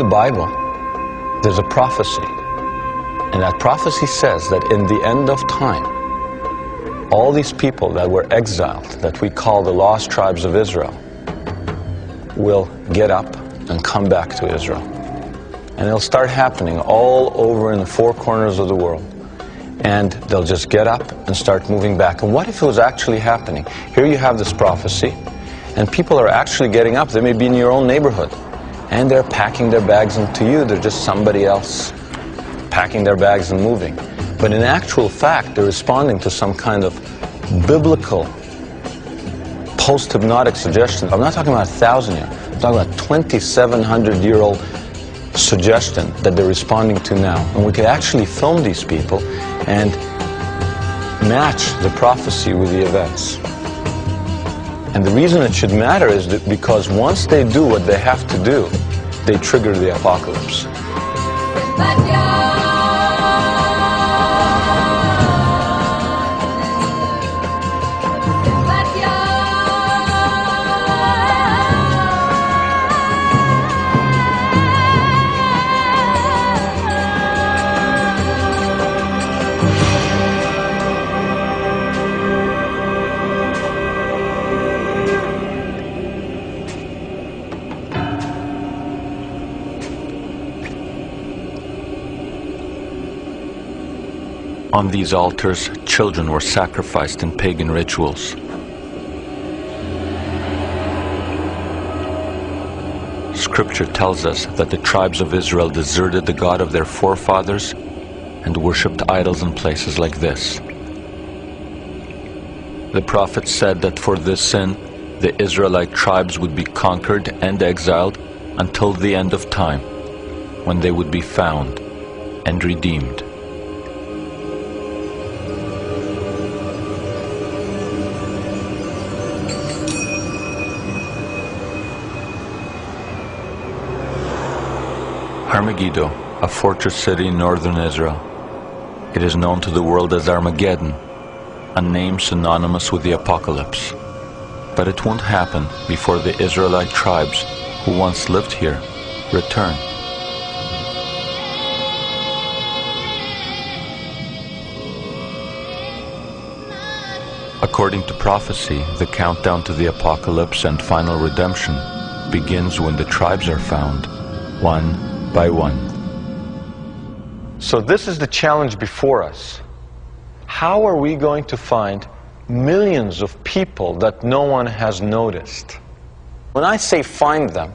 Bible, there's a prophecy. And that prophecy says that in the end of time, all these people that were exiled, that we call the lost tribes of Israel, will get up and come back to Israel. And it'll start happening all over in the four corners of the world. And they'll just get up and start moving back. And what if it was actually happening? Here you have this prophecy, and people are actually getting up. They may be in your own neighborhood, and they're packing their bags, and to you, they're just somebody else packing their bags and moving. But in actual fact, they're responding to some kind of biblical post-hypnotic suggestion. I'm not talking about 1,000 years. I'm talking about 2,700-year-old suggestion that they're responding to now. And we could actually film these people and match the prophecy with the events. And the reason it should matter is that because once they do what they have to do, they trigger the apocalypse. On these altars, children were sacrificed in pagan rituals. Scripture tells us that the tribes of Israel deserted the God of their forefathers and worshipped idols in places like this. The prophet said that for this sin, the Israelite tribes would be conquered and exiled until the end of time, when they would be found and redeemed. Megiddo, a fortress city in northern Israel. It is known to the world as Armageddon, a name synonymous with the apocalypse. But it won't happen before the Israelite tribes who once lived here return. According to prophecy, the countdown to the apocalypse and final redemption begins when the tribes are found, one by one. So this is the challenge before us. How are we going to find millions of people that no one has noticed? When I say find them,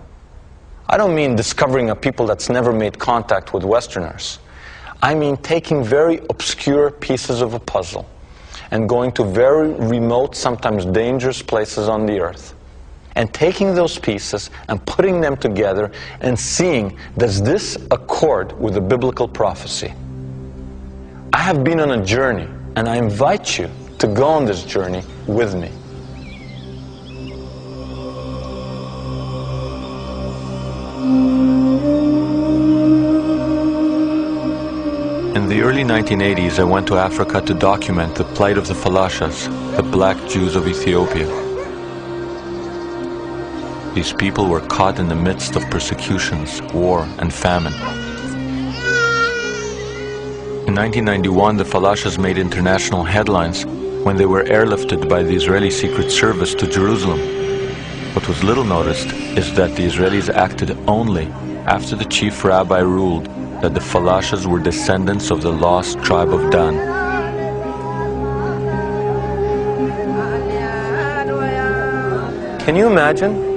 I don't mean discovering a people that's never made contact with Westerners. I mean taking very obscure pieces of a puzzle and going to very remote, sometimes dangerous places on the earth, and taking those pieces and putting them together and seeing, does this accord with the biblical prophecy? I have been on a journey, and I invite you to go on this journey with me. In the early 1980s, I went to Africa to document the plight of the Falashas, the black Jews of Ethiopia. These people were caught in the midst of persecutions, war, and famine. In 1991, the Falashas made international headlines when they were airlifted by the Israeli Secret Service to Jerusalem. What was little noticed is that the Israelis acted only after the chief rabbi ruled that the Falashas were descendants of the lost tribe of Dan. Can you imagine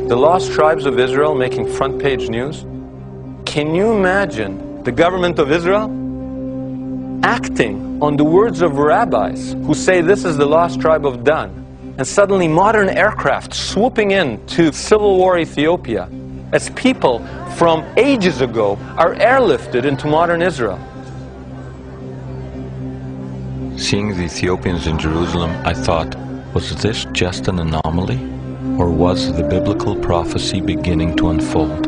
the lost tribes of Israel making front page news? Can you imagine the government of Israel acting on the words of rabbis who say this is the lost tribe of Dan, and suddenly modern aircraft swooping in to Civil War Ethiopia as people from ages ago are airlifted into modern Israel? Seeing the Ethiopians in Jerusalem, I thought, was this just an anomaly? Or was the biblical prophecy beginning to unfold?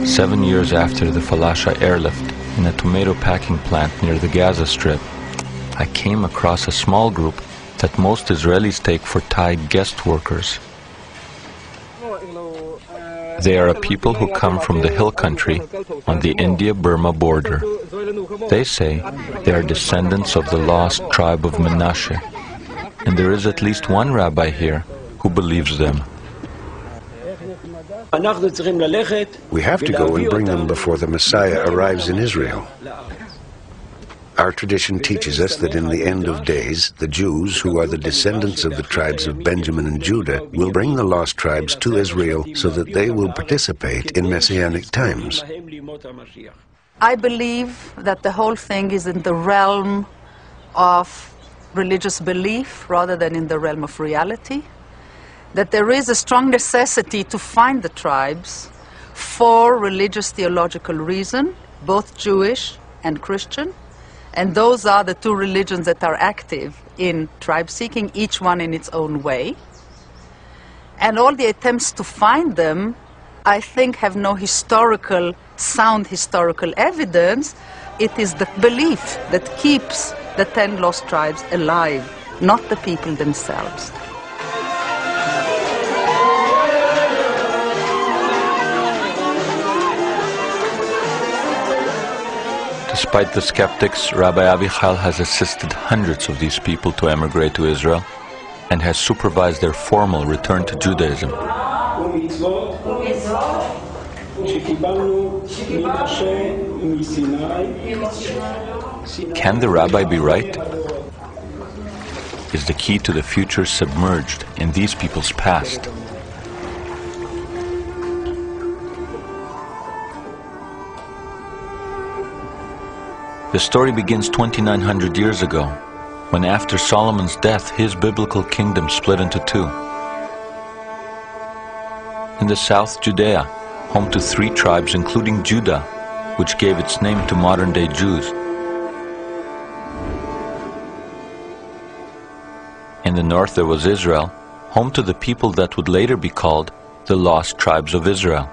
Seven years after the Falasha airlift, in a tomato packing plant near the Gaza Strip, I came across a small group that most Israelis take for Thai guest workers. They are a people who come from the hill country on the India-Burma border. They say they are descendants of the lost tribe of Manasseh, and there is at least one rabbi here who believes them. We have to go and bring them before the Messiah arrives in Israel. Our tradition teaches us that in the end of days, the Jews, who are the descendants of the tribes of Benjamin and Judah, will bring the lost tribes to Israel so that they will participate in messianic times. I believe that the whole thing is in the realm of religious belief rather than in the realm of reality. That there is a strong necessity to find the tribes for religious theological reason, both Jewish and Christian. And those are the two religions that are active in tribe seeking, each one in its own way. And all the attempts to find them, I think, have no sound historical evidence. It is the belief that keeps the 10 lost tribes alive, not the people themselves. Despite the skeptics, Rabbi Avichal has assisted hundreds of these people to emigrate to Israel and has supervised their formal return to Judaism. Can the rabbi be right? Is the key to the future submerged in these people's past? The story begins 2,900 years ago, when after Solomon's death, his biblical kingdom split into two. In the south, Judea, home to 3 tribes including Judah, which gave its name to modern-day Jews. In the north there was Israel, home to the people that would later be called the lost tribes of Israel.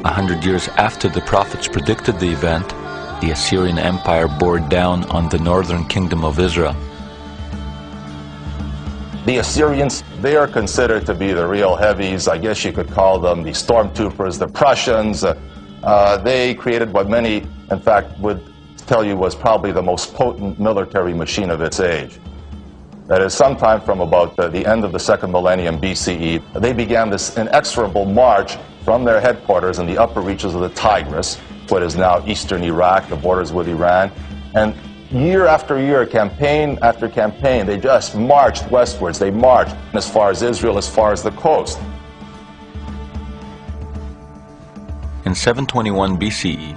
A 100 years after the prophets predicted the event, the Assyrian Empire bore down on the northern kingdom of Israel. The Assyrians, they are considered to be the real heavies. I guess you could call them the stormtroopers, the Prussians. They created what many, in fact, would tell you was probably the most potent military machine of its age. That is, sometime from about the end of the 2nd millennium BCE, they began this inexorable march from their headquarters in the upper reaches of the Tigris, what is now eastern Iraq, the borders with Iran. And year after year, campaign after campaign, they just marched westwards. They marched as far as Israel, as far as the coast. In 721 BCE,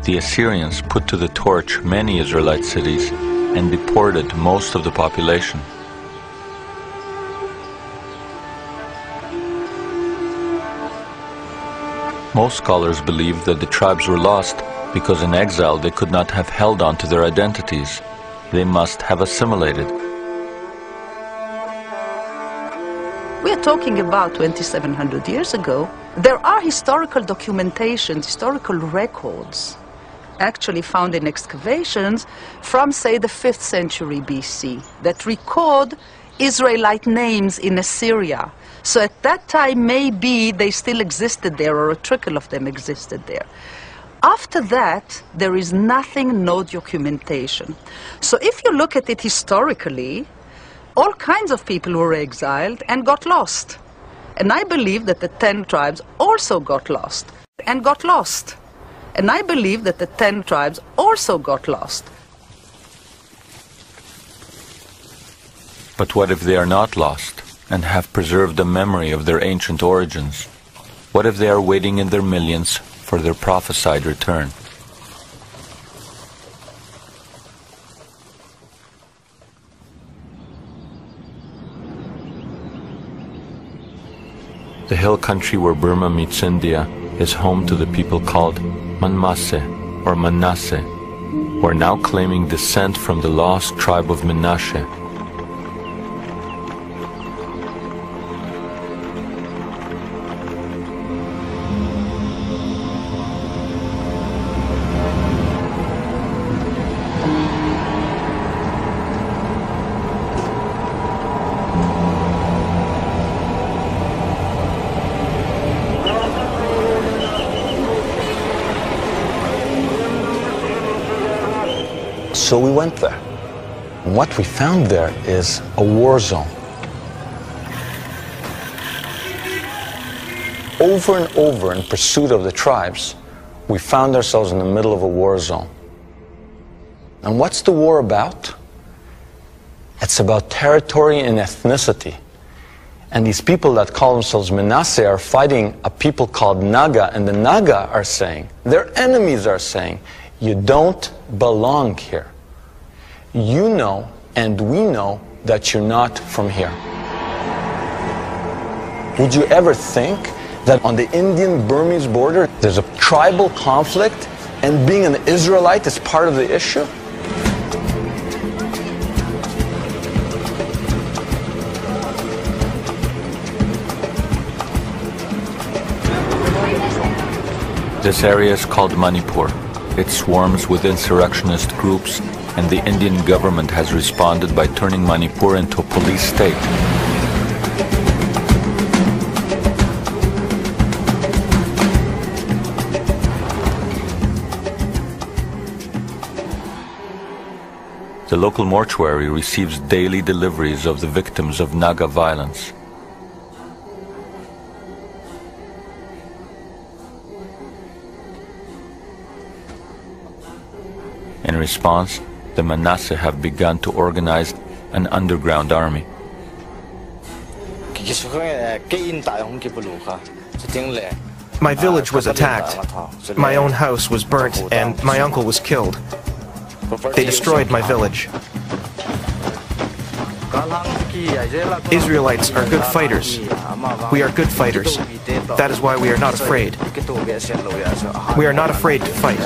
the Assyrians put to the torch many Israelite cities and deported most of the population. Most scholars believe that the tribes were lost because in exile they could not have held on to their identities. They must have assimilated. We are talking about 2,700 years ago. There are historical documentations, historical records, actually found in excavations from, say, the 5th century BC that record Israelite names in Assyria. So at that time, maybe they still existed there, or a trickle of them existed there. After that, there is nothing, no documentation. So if you look at it historically, all kinds of people were exiled and got lost. And I believe that the 10 tribes also got lost and got lost. And I believe that the 10 tribes also got lost. But what if they are not lost and have preserved the memory of their ancient origins? What if they are waiting in their millions for their prophesied return? The hill country where Burma meets India is home to the people called Manmasseh or Manasseh, who are now claiming descent from the lost tribe of Manasseh. So we went there. And what we found there is a war zone. Over and over, in pursuit of the tribes, we found ourselves in the middle of a war zone. And what's the war about? It's about territory and ethnicity. And these people that call themselves Manasseh are fighting a people called Naga, and the Naga are saying, their enemies are saying, you don't belong here. You know, and we know, that you're not from here. Would you ever think that on the Indian-Burmese border there's a tribal conflict and being an Israelite is part of the issue? This area is called Manipur. It swarms with insurrectionist groups, and the Indian government has responded by turning Manipur into a police state. The local mortuary receives daily deliveries of the victims of Naga violence. In response, the Manasseh have begun to organize an underground army. My village was attacked. My own house was burnt and my uncle was killed. They destroyed my village. Israelites are good fighters. We are good fighters. That is why we are not afraid. We are not afraid to fight.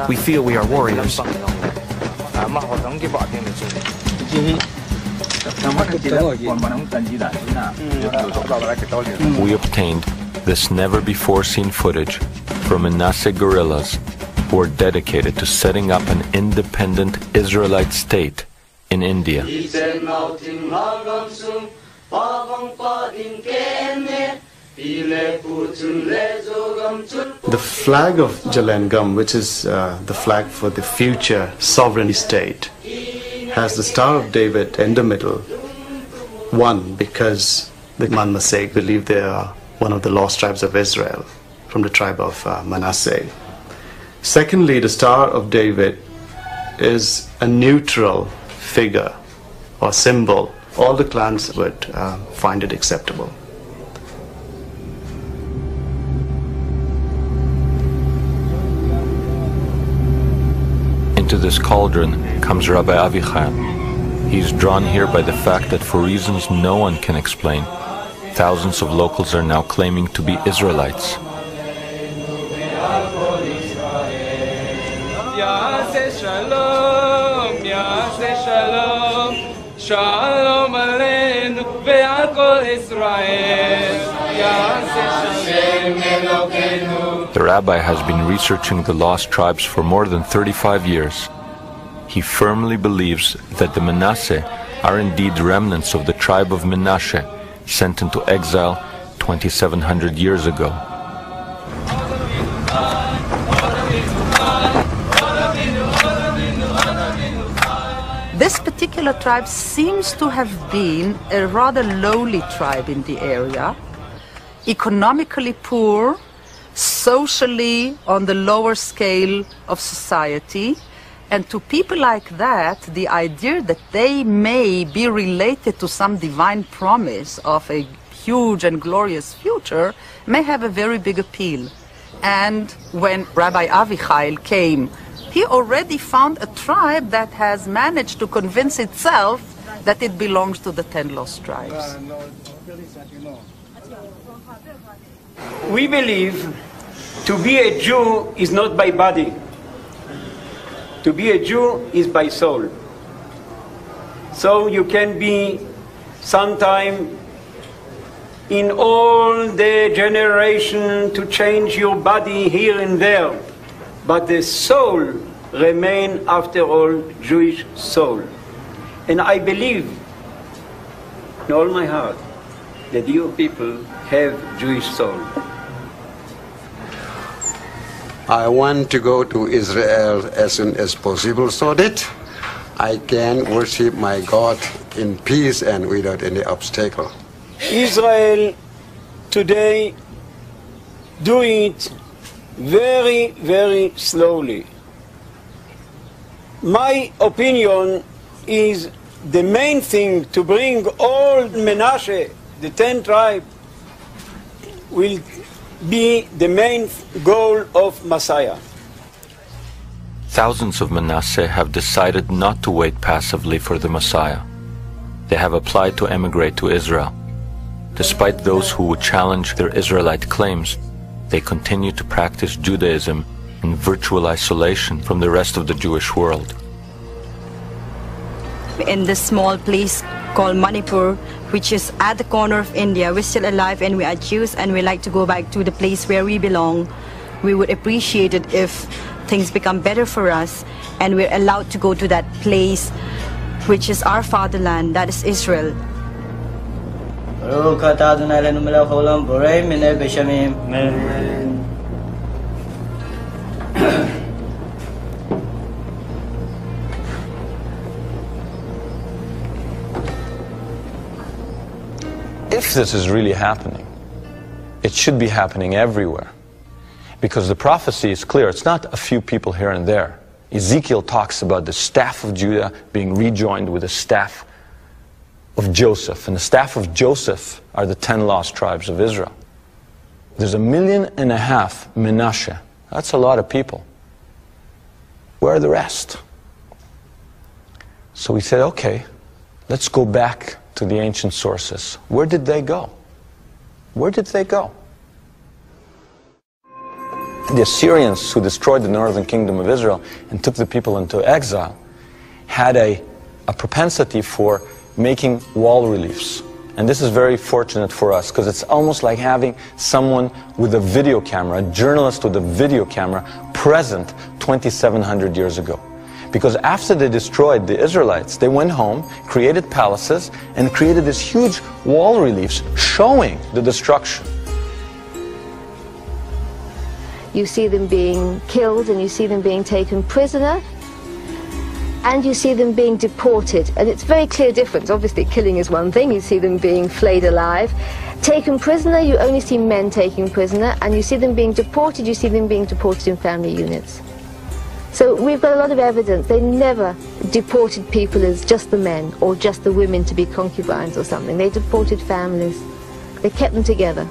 We feel we are warriors. We obtained this never-before-seen footage from Manasseh guerrillas who are dedicated to setting up an independent Israelite state in India. The flag of Jalangam, which is the flag for the future sovereign state, has the Star of David in the middle. One, because the Manmasseh believe they are one of the lost tribes of Israel from the tribe of Manasseh. Secondly, the Star of David is a neutral figure or symbol. All the clans would find it acceptable. Into this cauldron comes Rabbi Avichai. He's drawn here by the fact that for reasons no one can explain, thousands of locals are now claiming to be Israelites. The rabbi has been researching the lost tribes for more than 35 years. He firmly believes that the Manasseh are indeed remnants of the tribe of Menashe, sent into exile 2,700 years ago. This particular tribe seems to have been a rather lowly tribe in the area, economically poor, socially on the lower scale of society, and to people like that, the idea that they may be related to some divine promise of a huge and glorious future may have a very big appeal. And when Rabbi Avichai came, he already found a tribe that has managed to convince itself that it belongs to the 10 lost tribes. We believe to be a Jew is not by body. To be a Jew is by soul. So you can be sometime in all the generation to change your body here and there, but the soul remain after all Jewish soul. And I believe in all my heart that you people have Jewish soul. I want to go to Israel as soon as possible so that I can worship my God in peace and without any obstacle. Israel today do it very, very slowly. My opinion is the main thing to bring all Menashe, the 10 tribes, will be the main goal of Messiah. Thousands of Manasseh have decided not to wait passively for the Messiah. They have applied to emigrate to Israel. Despite those who would challenge their Israelite claims, they continue to practice Judaism in virtual isolation from the rest of the Jewish world. In this small place called Manipur, which is at the corner of India, we're still alive and we are Jews and we like to go back to the place where we belong. We would appreciate it if things become better for us and we're allowed to go to that place which is our fatherland, that is Israel. If this is really happening, it should be happening everywhere. Because the prophecy is clear. It's not a few people here and there. Ezekiel talks about the staff of Judah being rejoined with the staff of Joseph. And the staff of Joseph are the 10 lost tribes of Israel. There's 1.5 million Menashe. That's a lot of people. Where are the rest? So we said, okay, let's go back to the ancient sources. Where did they go? Where did they go? The Assyrians, who destroyed the northern kingdom of Israel and took the people into exile, had a propensity for making wall reliefs. And this is very fortunate for us, because it's almost like having someone with a video camera, a journalist with a video camera, present 2,700 years ago. Because after they destroyed the Israelites, they went home, created palaces, and created these huge wall reliefs showing the destruction. You see them being killed, and you see them being taken prisoner, and you see them being deported. And it's a very clear difference. Obviously, killing is one thing. You see them being flayed alive. Taken prisoner, you only see men taken prisoner, and you see them being deported, you see them being deported in family units. So we've got a lot of evidence. They never deported people as just the men or just the women to be concubines or something. They deported families. They kept them together.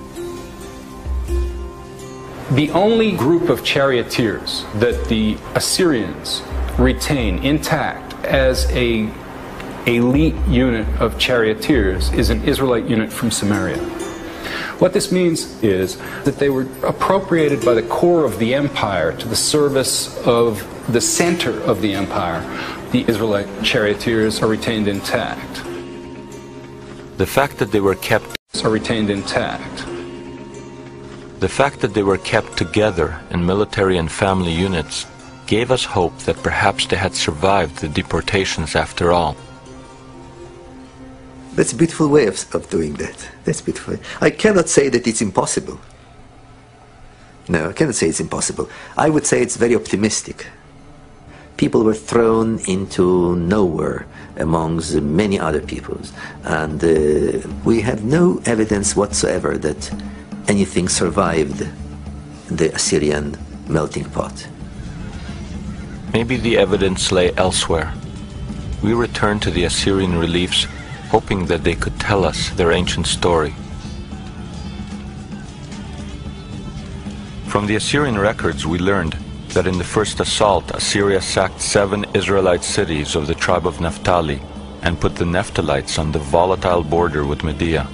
The only group of charioteers that the Assyrians retain intact as an elite unit of charioteers is an Israelite unit from Samaria. What this means is that they were appropriated by the core of the empire to the service of the center of the empire. The Israelite charioteers are retained intact. The fact that they were kept retained intact. The fact that they were kept together in military and family units gave us hope that perhaps they had survived the deportations after all. That's a beautiful way of doing that. That's beautiful. I cannot say that it's impossible. No, I cannot say it's impossible. I would say it's very optimistic. People were thrown into nowhere amongst many other peoples, and we have no evidence whatsoever that anything survived the Assyrian melting pot. Maybe the evidence lay elsewhere. We returned to the Assyrian reliefs, hoping that they could tell us their ancient story. From the Assyrian records, we learned that in the first assault, Assyria sacked 7 Israelite cities of the tribe of Naphtali and put the Naphtalites on the volatile border with Media.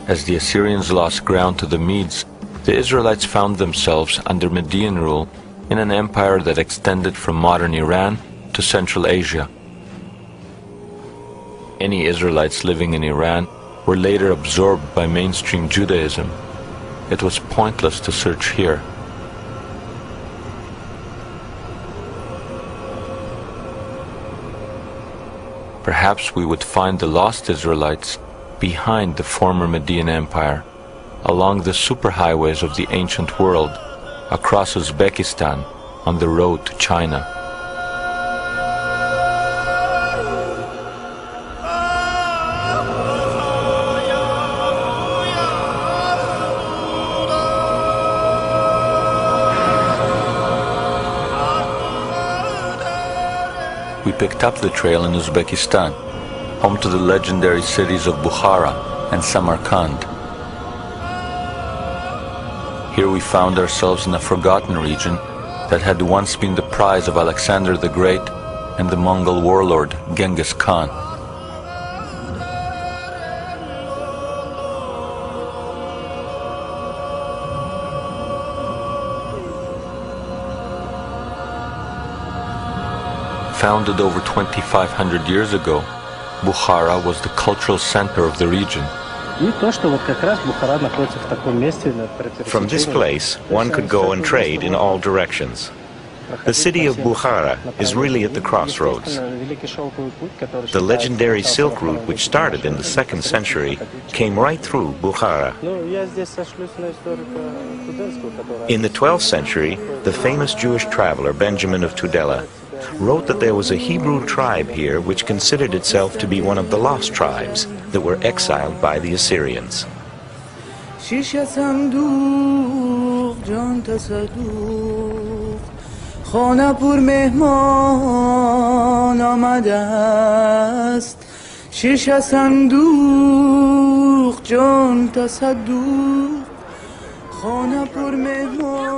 As the Assyrians lost ground to the Medes, the Israelites found themselves under Median rule in an empire that extended from modern Iran to Central Asia. Any Israelites living in Iran were later absorbed by mainstream Judaism. It was pointless to search here. Perhaps we would find the lost Israelites behind the former Median Empire, along the superhighways of the ancient world, across Uzbekistan, on the road to China. We picked up the trail in Uzbekistan, home to the legendary cities of Bukhara and Samarkand. Here we found ourselves in a forgotten region that had once been the prize of Alexander the Great and the Mongol warlord Genghis Khan. Founded over 2,500 years ago, Bukhara was the cultural center of the region. From this place, one could go and trade in all directions. The city of Bukhara is really at the crossroads. The legendary Silk Route, which started in the 2nd century, came right through Bukhara. In the 12th century, the famous Jewish traveler Benjamin of Tudela wrote that there was a Hebrew tribe here which considered itself to be one of the lost tribes that were exiled by the Assyrians.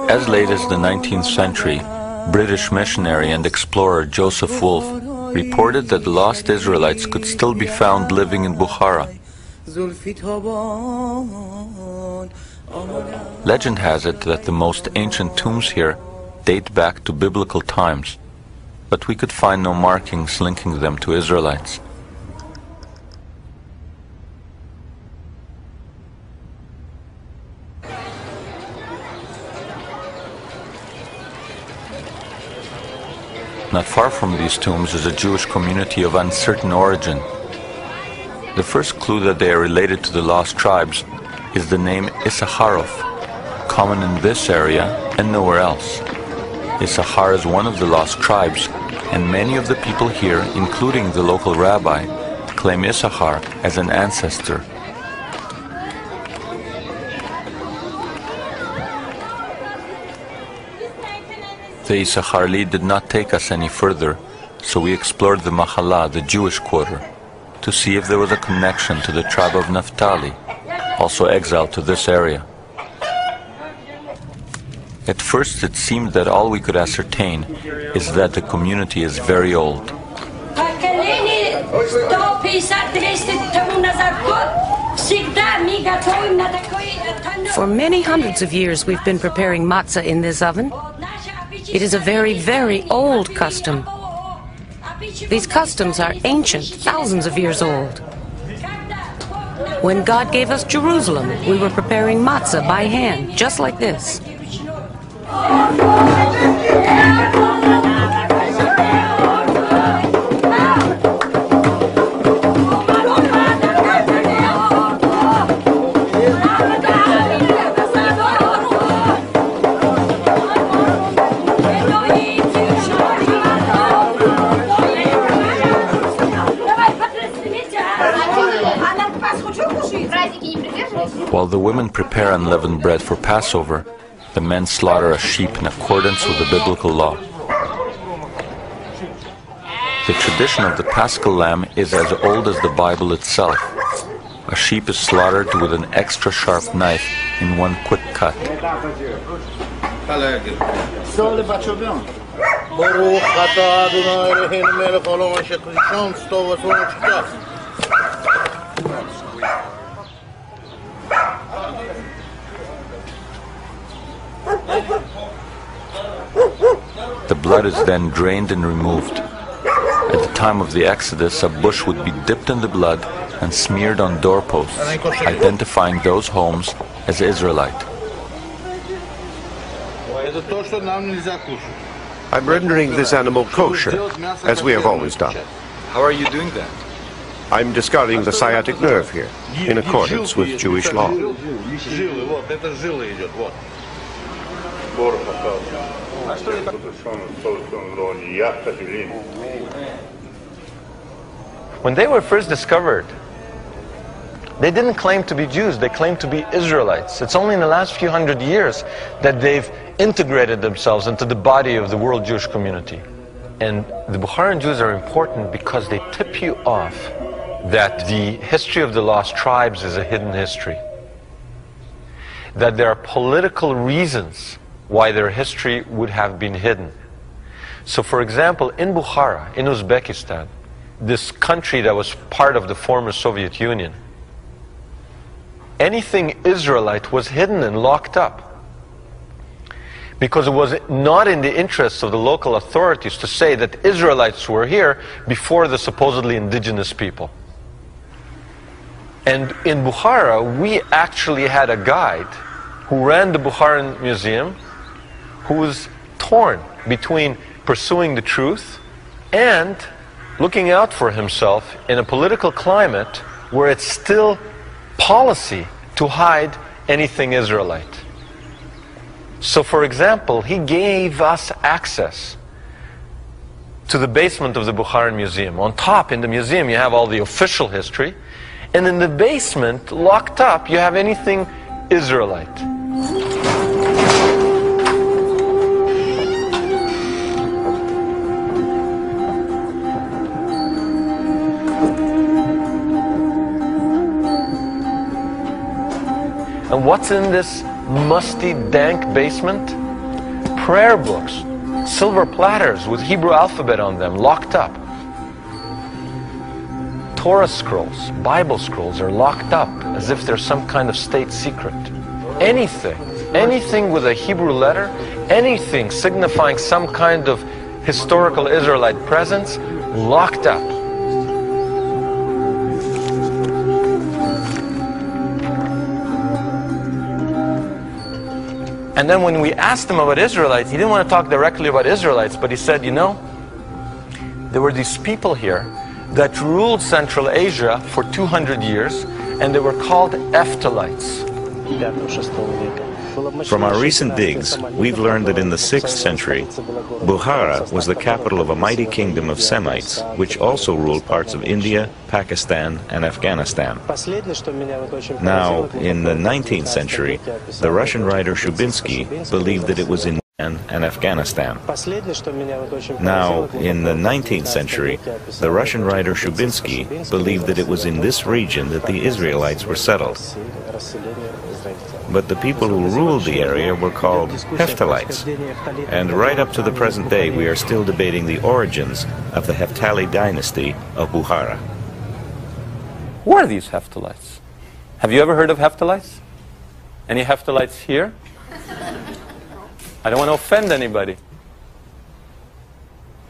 As late as the 19th century, British missionary and explorer Joseph Wolfe reported that lost Israelites could still be found living in Bukhara. Legend has it that the most ancient tombs here date back to biblical times, but we could find no markings linking them to Israelites. Not far from these tombs is a Jewish community of uncertain origin. The first clue that they are related to the lost tribes is the name Issacharov, common in this area and nowhere else. Issachar is one of the lost tribes, and many of the people here, including the local rabbi, claim Issachar as an ancestor. The Issachar lead did not take us any further, so we explored the Mahala, the Jewish quarter, to see if there was a connection to the tribe of Naphtali, also exiled to this area. At first it seemed that all we could ascertain is that the community is very old. For many hundreds of years we've been preparing matzah in this oven. It is a very, very old custom. These customs are ancient, thousands of years old. When God gave us Jerusalem, we were preparing matzah by hand, just like this. While the women prepare unleavened bread for Passover, the men slaughter a sheep in accordance with the biblical law. The tradition of the Paschal lamb is as old as the Bible itself. A sheep is slaughtered with an extra sharp knife in one quick cut. The blood is then drained and removed. At the time of the Exodus, a bush would be dipped in the blood and smeared on doorposts, identifying those homes as Israelite. I'm rendering this animal kosher, as we have always done. How are you doing that? I'm discarding the sciatic nerve here, in accordance with Jewish law. When they were first discovered, they didn't claim to be Jews, they claimed to be Israelites. It's only in the last few hundred years that they've integrated themselves into the body of the world Jewish community. And the Bukharan Jews are important because they tip you off that the history of the lost tribes is a hidden history. That there are political reasons why their history would have been hidden. So for example, in Bukhara, in Uzbekistan, this country that was part of the former Soviet Union, anything Israelite was hidden and locked up. Because it was not in the interests of the local authorities to say that Israelites were here before the supposedly indigenous people. And in Bukhara, we actually had a guide who ran the Bukharan Museum who was torn between pursuing the truth and looking out for himself in a political climate where it's still policy to hide anything Israelite. So for example, he gave us access to the basement of the Bukharan Museum. On top in the museum you have all the official history, and in the basement, locked up, you have anything Israelite. And what's in this musty, dank basement? Prayer books, silver platters with Hebrew alphabet on them, locked up. Torah scrolls, Bible scrolls are locked up as if they're some kind of state secret. Anything with a Hebrew letter, anything signifying some kind of historical Israelite presence, locked up. And then when we asked him about Israelites, he didn't want to talk directly about Israelites, but he said, you know, there were these people here that ruled Central Asia for 200 years, and they were called Ephthalites. From our recent digs, we've learned that in the 6th century, Bukhara was the capital of a mighty kingdom of Semites, which also ruled parts of India, Pakistan, and Afghanistan. Now, in the 19th century, the Russian writer Shubinsky believed that it was in and Afghanistan. Now, in the 19th century, the Russian writer Shubinsky believed that it was in this region that the Israelites were settled. But the people who ruled the area were called Hephthalites. And right up to the present day, we are still debating the origins of the Hephthali dynasty of Bukhara. Who are these Hephthalites? Have you ever heard of Hephthalites? Any Hephthalites here? I don't want to offend anybody.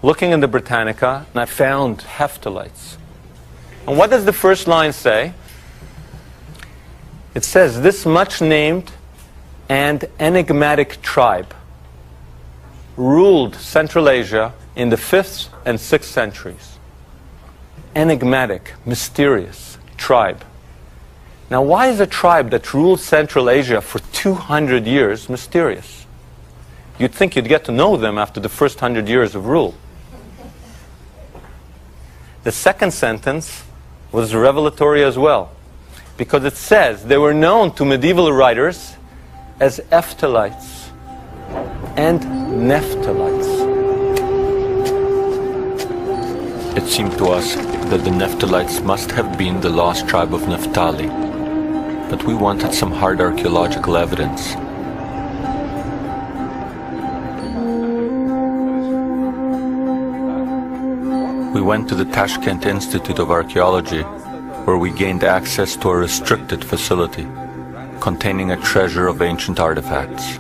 Looking in the Britannica, and I found Hephthalites. And what does the first line say? It says, this much-named and enigmatic tribe ruled Central Asia in the 5th and 6th centuries. Enigmatic, mysterious tribe. Now, why is a tribe that ruled Central Asia for 200 years mysterious? You'd think you'd get to know them after the first 100 years of rule. The second sentence was revelatory as well, because it says they were known to medieval writers as Ephthalites and Naphtalites. It seemed to us that the Naphtalites must have been the lost tribe of Naphtali, but we wanted some hard archaeological evidence. We went to the Tashkent Institute of Archaeology, where we gained access to a restricted facility containing a treasure of ancient artifacts.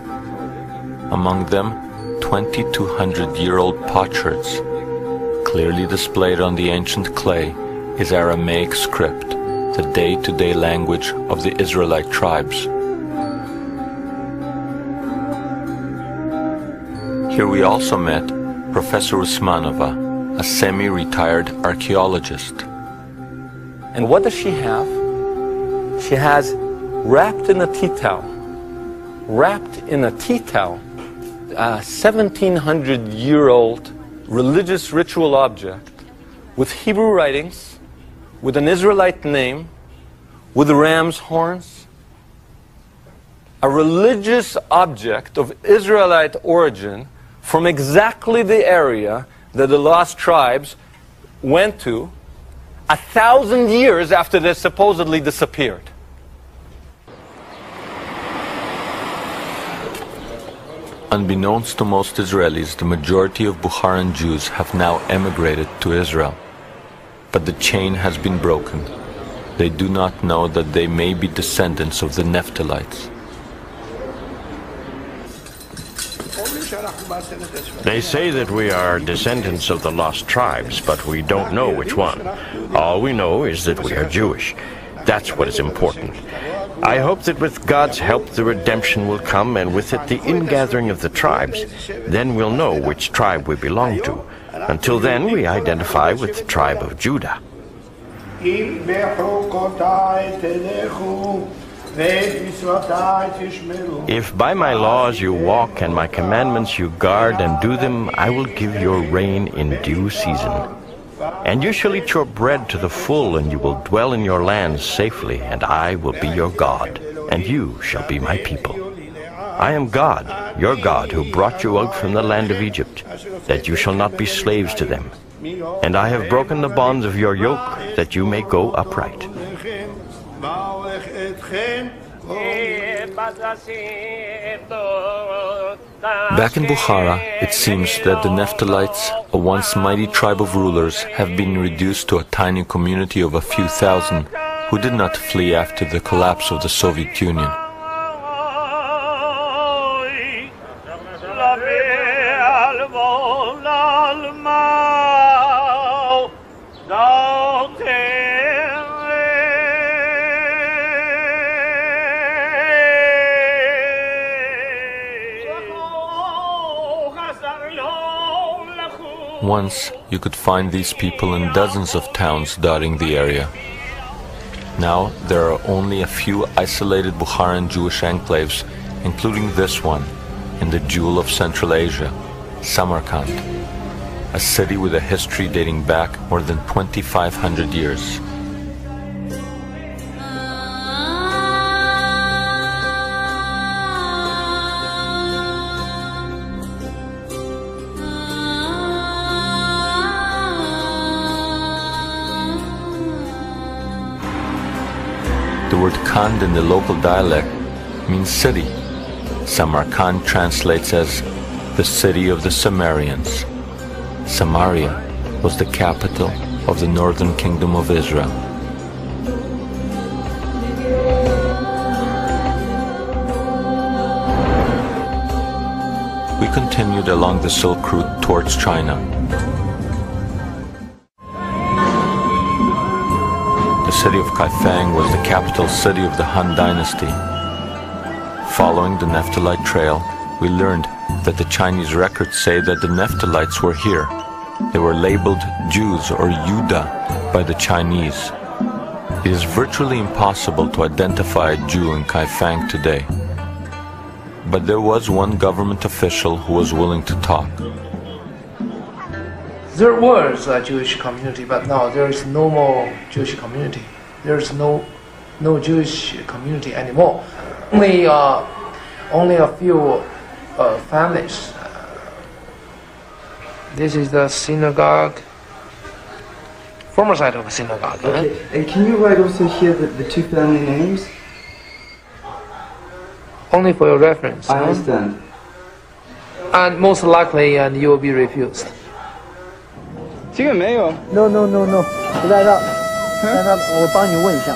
Among them, 2,200-year-old potsherds. Clearly displayed on the ancient clay is Aramaic script, the day-to-day language of the Israelite tribes. Here we also met Professor Usmanova, a semi-retired archaeologist. And what does she have? She has wrapped in a tea towel, a 1700-year-old religious ritual object with Hebrew writings, with an Israelite name, with ram's horns, a religious object of Israelite origin from exactly the area that the lost tribes went to 1,000 years after they supposedly disappeared. Unbeknownst to most Israelis, the majority of Bukharan Jews have now emigrated to Israel. But the chain has been broken. They do not know that they may be descendants of the Nephtalites. They say that we are descendants of the lost tribes, but we don't know which one. All we know is that we are Jewish. That's what is important. I hope that with God's help the redemption will come, and with it the ingathering of the tribes. Then we'll know which tribe we belong to. Until then, we identify with the tribe of Judah. If by my laws you walk and my commandments you guard and do them, I will give your rain in due season. And you shall eat your bread to the full, and you will dwell in your lands safely, and I will be your God, and you shall be my people. I am God, your God, who brought you out from the land of Egypt, that you shall not be slaves to them. And I have broken the bonds of your yoke, that you may go upright. Back in Bukhara, it seems that the Nephtalites, a once mighty tribe of rulers, have been reduced to a tiny community of a few thousand who did not flee after the collapse of the Soviet Union. Once, you could find these people in dozens of towns dotting the area. Now, there are only a few isolated Bukharan Jewish enclaves, including this one, in the jewel of Central Asia, Samarkand, a city with a history dating back more than 2,500 years. The word Kand in the local dialect means city. Samarkand translates as the city of the Sumerians. Samaria was the capital of the northern kingdom of Israel. We continued along the Silk Route towards China. The city of Kaifeng was the capital city of the Han Dynasty. Following the Nephthalite trail, we learned that the Chinese records say that the Nephtalites were here. They were labeled Jews or Yuda by the Chinese. It is virtually impossible to identify a Jew in Kaifeng today. But there was one government official who was willing to talk. There was a Jewish community, but now there is no more Jewish community. There is no Jewish community anymore. Only a few families. This is the synagogue, former site of a synagogue. Okay. And can you write also here the two family names? Only for your reference. I understand. And most likely, you will be refused. 这个没有 No, 不带到，我帮你问一下。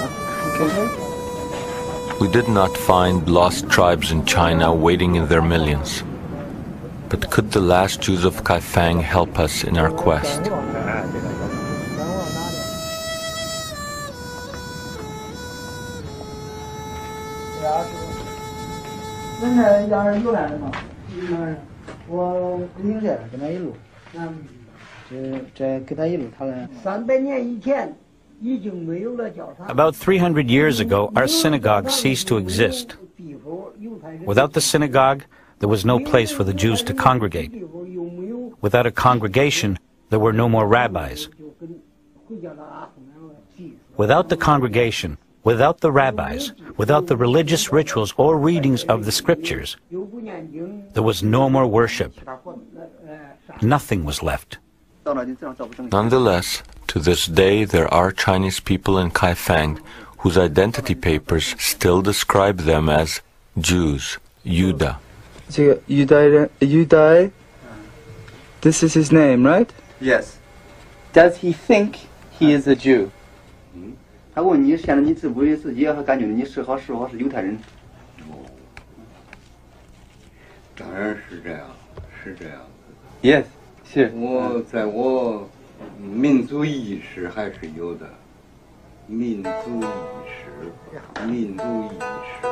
We did not find lost tribes in China waiting in their millions. But could the last Jews of Kaifeng help us in our quest? About 300 years ago, our synagogue ceased to exist. Without the synagogue, there was no place for the Jews to congregate. Without a congregation, there were no more rabbis. Without the congregation, without the rabbis, without the religious rituals or readings of the scriptures, there was no more worship. Nothing was left. Nonetheless, to this day there are Chinese people in Kaifeng whose identity papers still describe them as Jews, Yuda. Yudai, this is his name, right? Yes. Does he think he is a Jew? 他问你现在你自不自己还感觉你是犹太人？当然是这样，是这样。Yes， 是。我在我民族意识还是有的，民族意识，民族意识。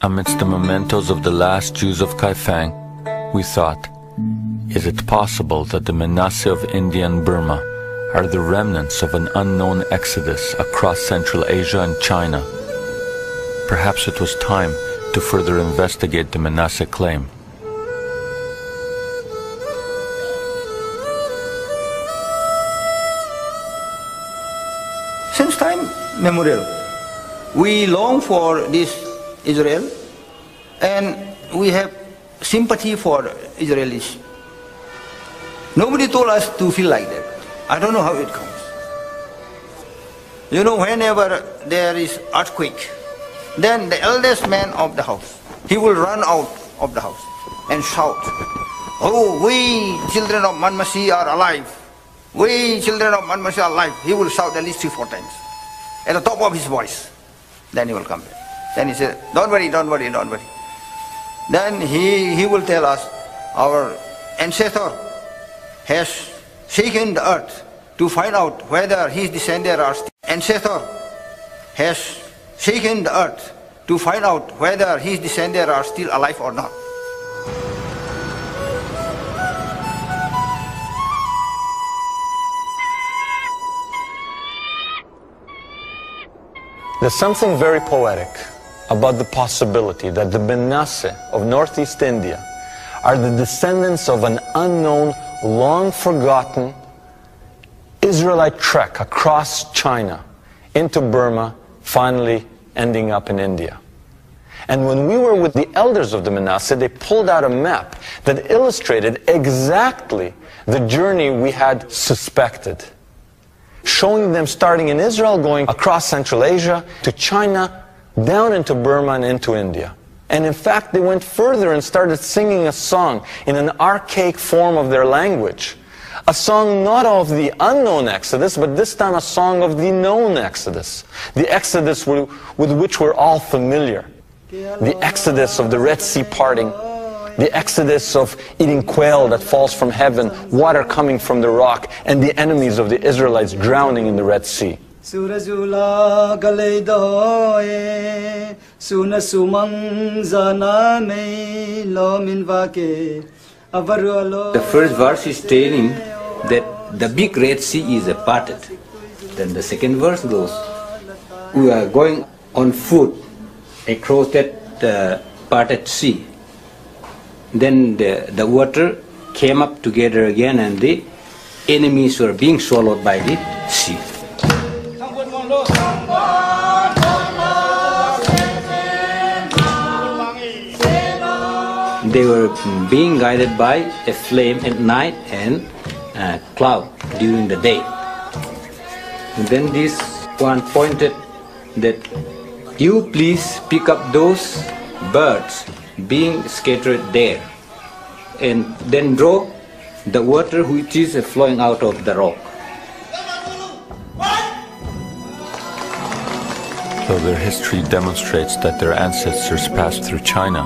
Amidst the mementos of the last Jews of Kaifeng, we thought, is it possible that the Manasseh of India and Burma are the remnants of an unknown exodus across Central Asia and China? Perhaps it was time to further investigate the Manasseh claim. Since time memorial, we long for this Israel, and we have sympathy for Israelis. Nobody told us to feel like that. I don't know how it comes. You know, whenever there is earthquake, then the eldest man of the house, he will run out of the house and shout, "Oh, we children of Manmasseh are alive. We children of Manmasseh are alive." He will shout at least 3-4 times at the top of his voice. Then he will come back. Then he said, "Don't worry, don't worry, don't worry." Then he will tell us, our ancestor has shaken the earth to find out whether his descendants are still. Ancestor has shaken the earth to find out whether his descendants are still alive or not. There's something very poetic about the possibility that the Manasseh of Northeast India are the descendants of an unknown, long-forgotten Israelite trek across China into Burma, finally ending up in India. And when we were with the elders of the Manasseh, they pulled out a map that illustrated exactly the journey we had suspected, showing them starting in Israel, going across Central Asia to China, down into Burma and into India. And in fact, they went further and started singing a song in an archaic form of their language. A song not of the unknown Exodus, but this time a song of the known Exodus. The Exodus with which we're all familiar. The Exodus of the Red Sea parting. The Exodus of eating quail that falls from heaven, water coming from the rock, and the enemies of the Israelites drowning in the Red Sea. The first verse is telling that the big Red Sea is parted. Then the second verse goes, we are going on foot across that parted sea. Then the water came up together again and the enemies were being swallowed by the sea. They were being guided by a flame at night and a cloud during the day. And then this one pointed that you please pick up those birds being scattered there and then draw the water which is flowing out of the rock. Though their history demonstrates that their ancestors passed through China,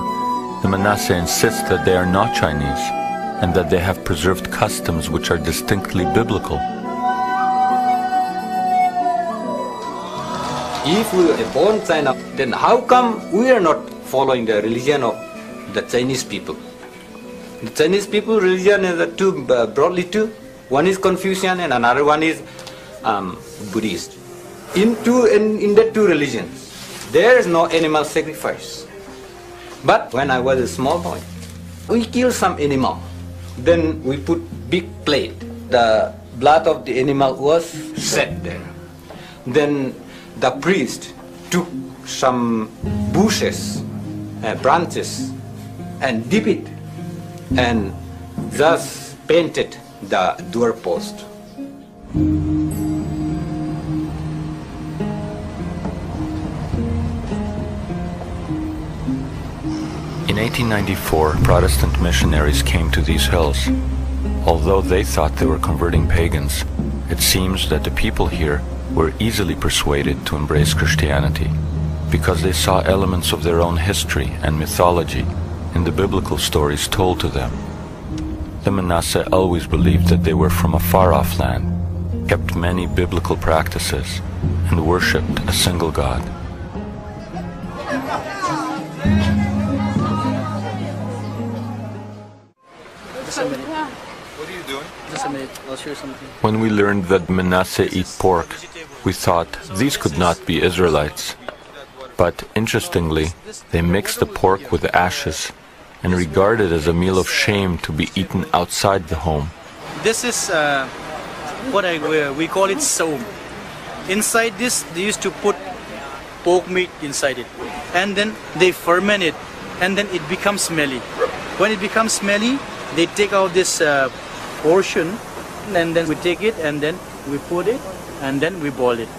the Manasseh insists that they are not Chinese and that they have preserved customs which are distinctly biblical. If we are born China, then how come we are not following the religion of the Chinese people. The Chinese people religion is broadly two. One is Confucian and another one is Buddhist. In the two religions, there is no animal sacrifice. But when I was a small boy, we kill some animal. Then we put big plate. The blood of the animal was set there. Then the priest took some bushes, branches, and dip it, and thus painted the doorpost. In 1894, Protestant missionaries came to these hills. Although they thought they were converting pagans, it seems that the people here were easily persuaded to embrace Christianity because they saw elements of their own history and mythology in the biblical stories told to them. The Manasseh always believed that they were from a far-off land, kept many biblical practices, and worshipped a single God. What are you doing? Just a minute, I'll share something. When we learned that Manasseh eat pork, we thought these could not be Israelites. But interestingly, they mixed the pork with ashes and regard it as a meal of shame to be eaten outside the home. This is what we call it saum. Inside this, they used to put pork meat inside it. And then they ferment it, and then it becomes smelly. When it becomes smelly, they take out this portion, and then we take it, and then we put it, and then we boil it.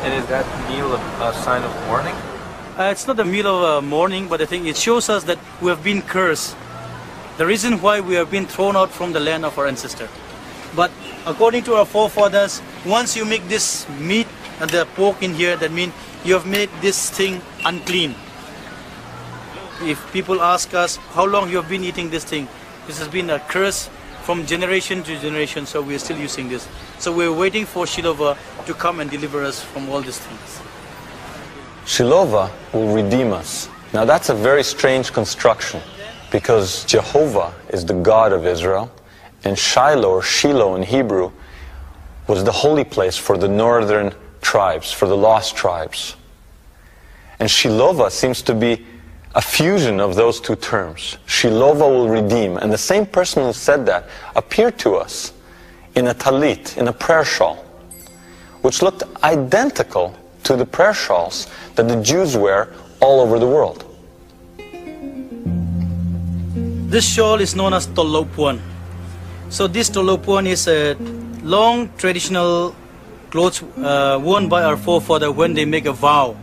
And is that meal a sign of mourning? It's not a meal of mourning, but I think it shows us that we have been cursed. The reason why we have been thrown out from the land of our ancestor. But according to our forefathers, once you make this meat and the pork in here, that means you have made this thing unclean. If people ask us how long you have been eating this thing, this has been a curse from generation to generation, so we are still using this. So we're waiting for Shiloh to come and deliver us from all these things. Shiloh will redeem us. Now that's a very strange construction, because Jehovah is the God of Israel, and Shiloh, or Shiloh in Hebrew, was the holy place for the northern tribes, for the lost tribes. And Shiloh seems to be a fusion of those two terms. Shiloh will redeem. And the same person who said that appeared to us in a talit, in a prayer shawl, which looked identical to the prayer shawls that the Jews wear all over the world. This shawl is known as tolopuan. So this tolopuan is a long traditional clothes worn by our forefather when they make a vow.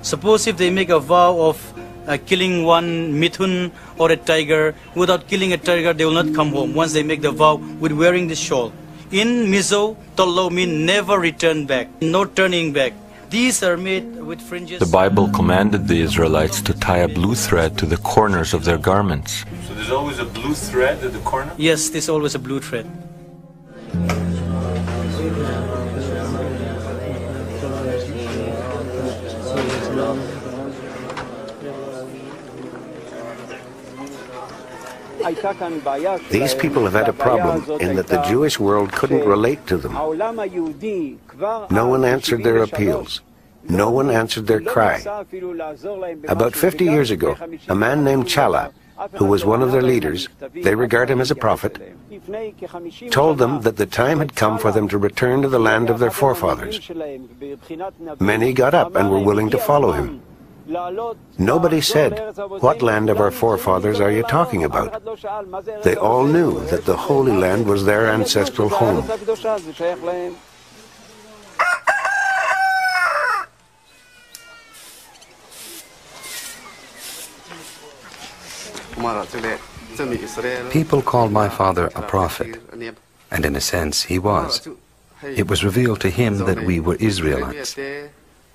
Suppose if they make a vow of killing one mithun or a tiger, without killing a tiger they will not come home once they make the vow with wearing this shawl. In Mizo, tolo means never return back, no turning back. These are made with fringes. The Bible commanded the Israelites to tie a blue thread to the corners of their garments. So there's always a blue thread at the corner? Yes, there's always a blue thread. These people have had a problem in that the Jewish world couldn't relate to them. No one answered their appeals. No one answered their cry. About 50 years ago, a man named Chala, who was one of their leaders, they regard him as a prophet, told them that the time had come for them to return to the land of their forefathers. Many got up and were willing to follow him. Nobody said, "What land of our forefathers are you talking about?" They all knew that the Holy Land was their ancestral home. People called my father a prophet, and in a sense he was. It was revealed to him that we were Israelites.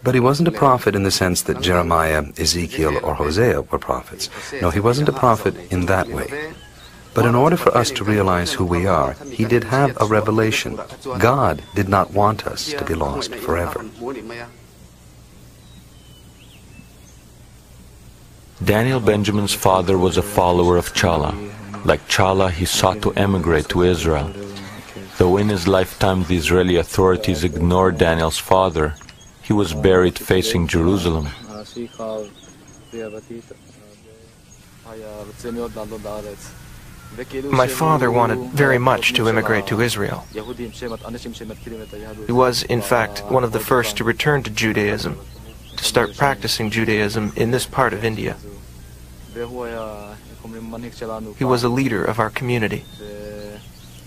But he wasn't a prophet in the sense that Jeremiah, Ezekiel, or Hosea were prophets. No, he wasn't a prophet in that way. But in order for us to realize who we are, he did have a revelation. God did not want us to be lost forever. Daniel Benjamin's father was a follower of Chala. Like Chala, he sought to emigrate to Israel. Though in his lifetime the Israeli authorities ignored Daniel's father, he was buried facing Jerusalem. My father wanted very much to immigrate to Israel. He was, in fact, one of the first to return to Judaism, to start practicing Judaism in this part of India. He was a leader of our community.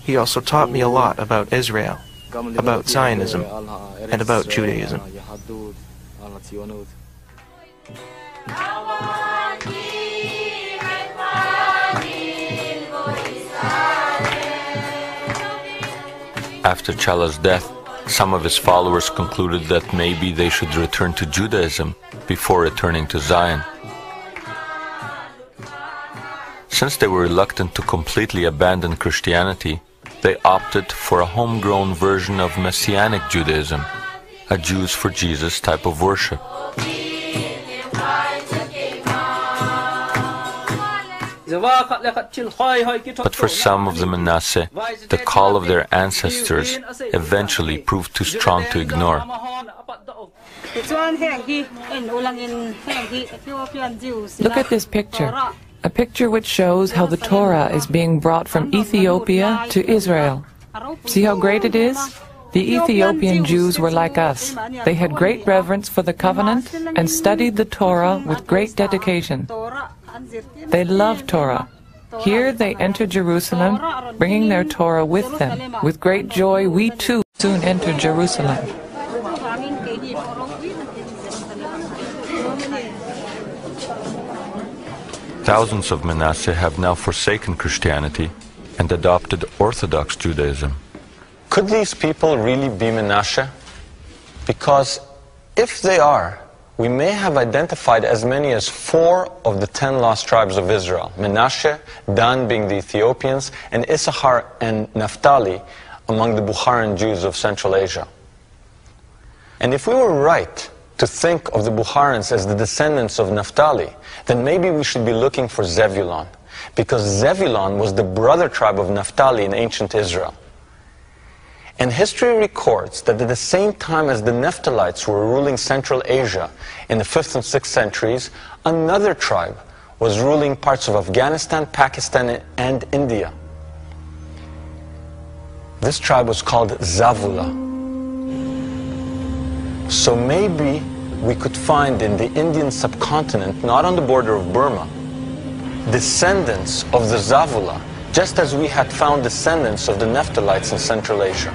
He also taught me a lot about Israel, about Zionism, and about Judaism. After Chala's death, some of his followers concluded that maybe they should return to Judaism before returning to Zion. Since they were reluctant to completely abandon Christianity, they opted for a homegrown version of Messianic Judaism, a Jews for Jesus type of worship. But for some of the Manasseh, the call of their ancestors eventually proved too strong to ignore. Look at this picture. A picture which shows how the Torah is being brought from Ethiopia to Israel. See how great it is? The Ethiopian Jews were like us. They had great reverence for the covenant and studied the Torah with great dedication. They loved Torah. Here they enter Jerusalem, bringing their Torah with them. With great joy, we too soon enter Jerusalem. Thousands of Manasseh have now forsaken Christianity and adopted Orthodox Judaism. Could these people really be Manasseh? Because if they are, we may have identified as many as 4 of the 10 lost tribes of Israel. Manasseh, Dan being the Ethiopians, and Issachar and Naphtali among the Bukharan Jews of Central Asia. And if we were right to think of the Bukharans as the descendants of Naphtali, then maybe we should be looking for Zebulon, because Zebulon was the brother tribe of Naphtali in ancient Israel. And history records that at the same time as the Naphtalites were ruling Central Asia in the 5th and 6th centuries, another tribe was ruling parts of Afghanistan, Pakistan, and India. This tribe was called Zavula. So maybe we could find in the Indian subcontinent, not on the border of Burma, descendants of the Zavula, just as we had found descendants of the Naphtalites in Central Asia.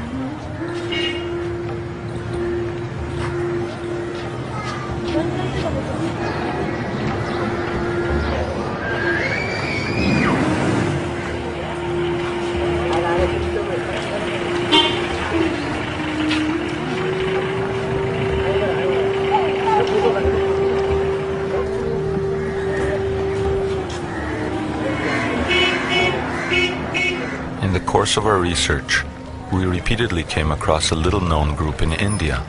In the course of our research, we repeatedly came across a little-known group in India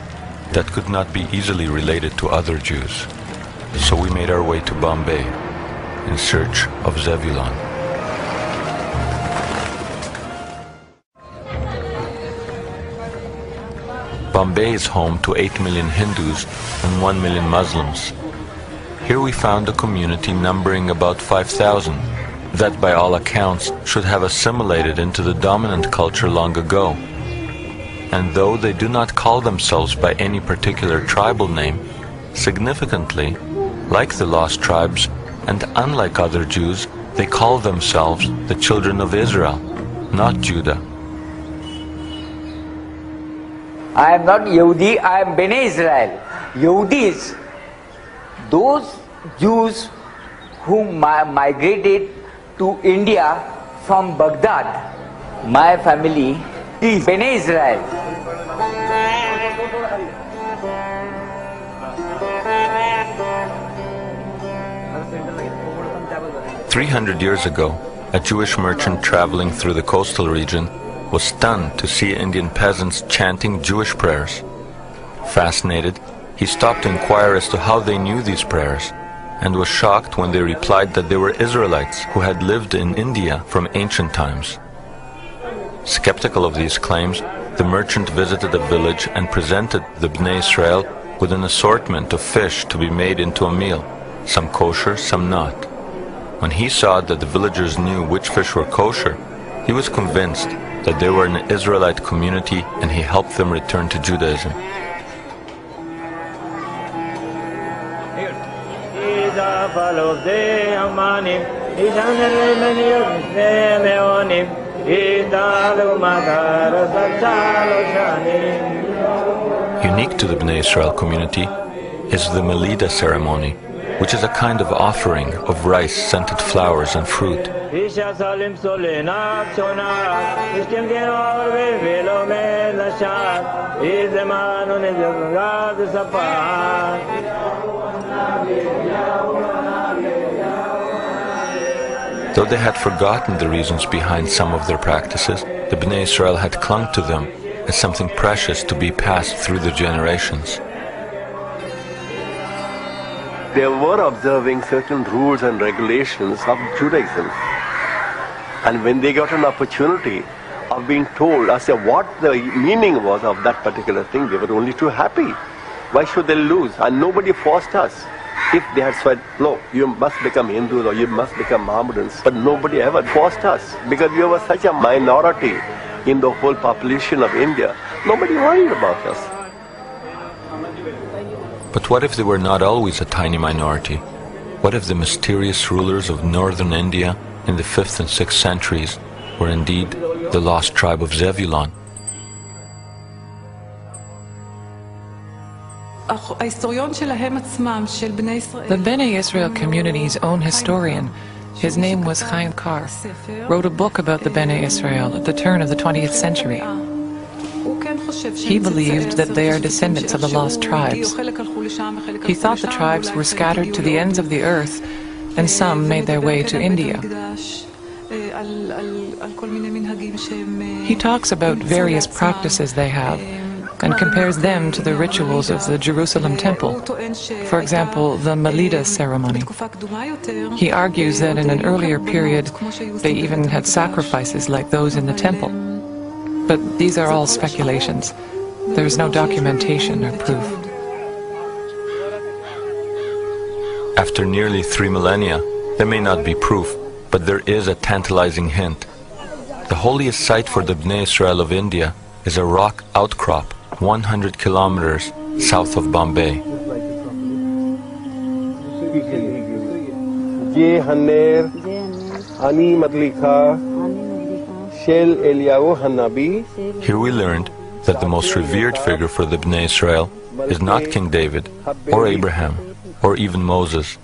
that could not be easily related to other Jews. So we made our way to Bombay in search of Zebulon. Bombay is home to 8 million Hindus and 1 million Muslims. Here we found a community numbering about 5,000 that by all accounts should have assimilated into the dominant culture long ago. And though they do not call themselves by any particular tribal name, significantly, like the lost tribes and unlike other Jews, they call themselves the Children of Israel, not Judah. I am not Yehudi, I am Bnei Israel. Yehudis, those Jews who migrated to India from Baghdad. My family is Bnei Israel. "300 years ago, a Jewish merchant traveling through the coastal region was stunned to see Indian peasants chanting Jewish prayers. Fascinated, he stopped to inquire as to how they knew these prayers, and was shocked when they replied that they were Israelites who had lived in India from ancient times. Skeptical of these claims, the merchant visited a village and presented the Bnei Israel with an assortment of fish to be made into a meal, some kosher, some not. When he saw that the villagers knew which fish were kosher, he was convinced that they were an Israelite community, and he helped them return to Judaism. Unique to the Bnei Israel community is the Melida ceremony, which is a kind of offering of rice, scented flowers, and fruit. Though they had forgotten the reasons behind some of their practices, the Bnei Israel had clung to them as something precious to be passed through the generations. They were observing certain rules and regulations of Judaism. And when they got an opportunity of being told as to what the meaning was of that particular thing, they were only too happy. Why should they lose? And nobody forced us. If they had said, no, you must become Hindus or you must become Mohammedans, but nobody ever forced us, because we were such a minority in the whole population of India. Nobody worried about us. But what if they were not always a tiny minority? What if the mysterious rulers of northern India in the 5th and 6th centuries were indeed the lost tribe of Zebulun? The Bnei Israel community's own historian, his name was Chaim Kar, wrote a book about the Bnei Israel at the turn of the 20th century. He believed that they are descendants of the lost tribes. He thought the tribes were scattered to the ends of the earth, and some made their way to India. He talks about various practices they have, and compares them to the rituals of the Jerusalem temple. For example, the Melida ceremony. He argues that in an earlier period, they even had sacrifices like those in the temple. But these are all speculations. There is no documentation or proof. After nearly 3 millennia, there may not be proof, but there is a tantalizing hint. The holiest site for the Bnei Israel of India is a rock outcrop 100 kilometers south of Bombay. Here we learned that the most revered figure for the Bnei Israel is not King David, or Abraham, or even Moses.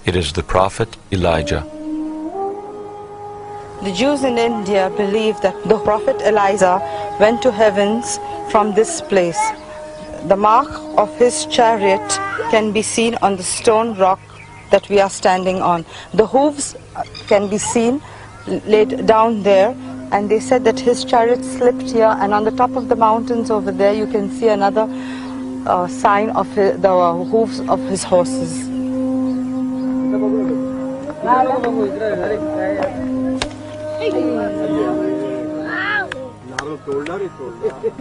It is the prophet Elijah. The Jews in India believe that the prophet Elijah went to heavens from this place. The mark of his chariot can be seen on the stone rock that we are standing on. The hooves can be seen laid down there, and they said that his chariot slipped here, and on the top of the mountains over there you can see another sign of the hooves of his horses.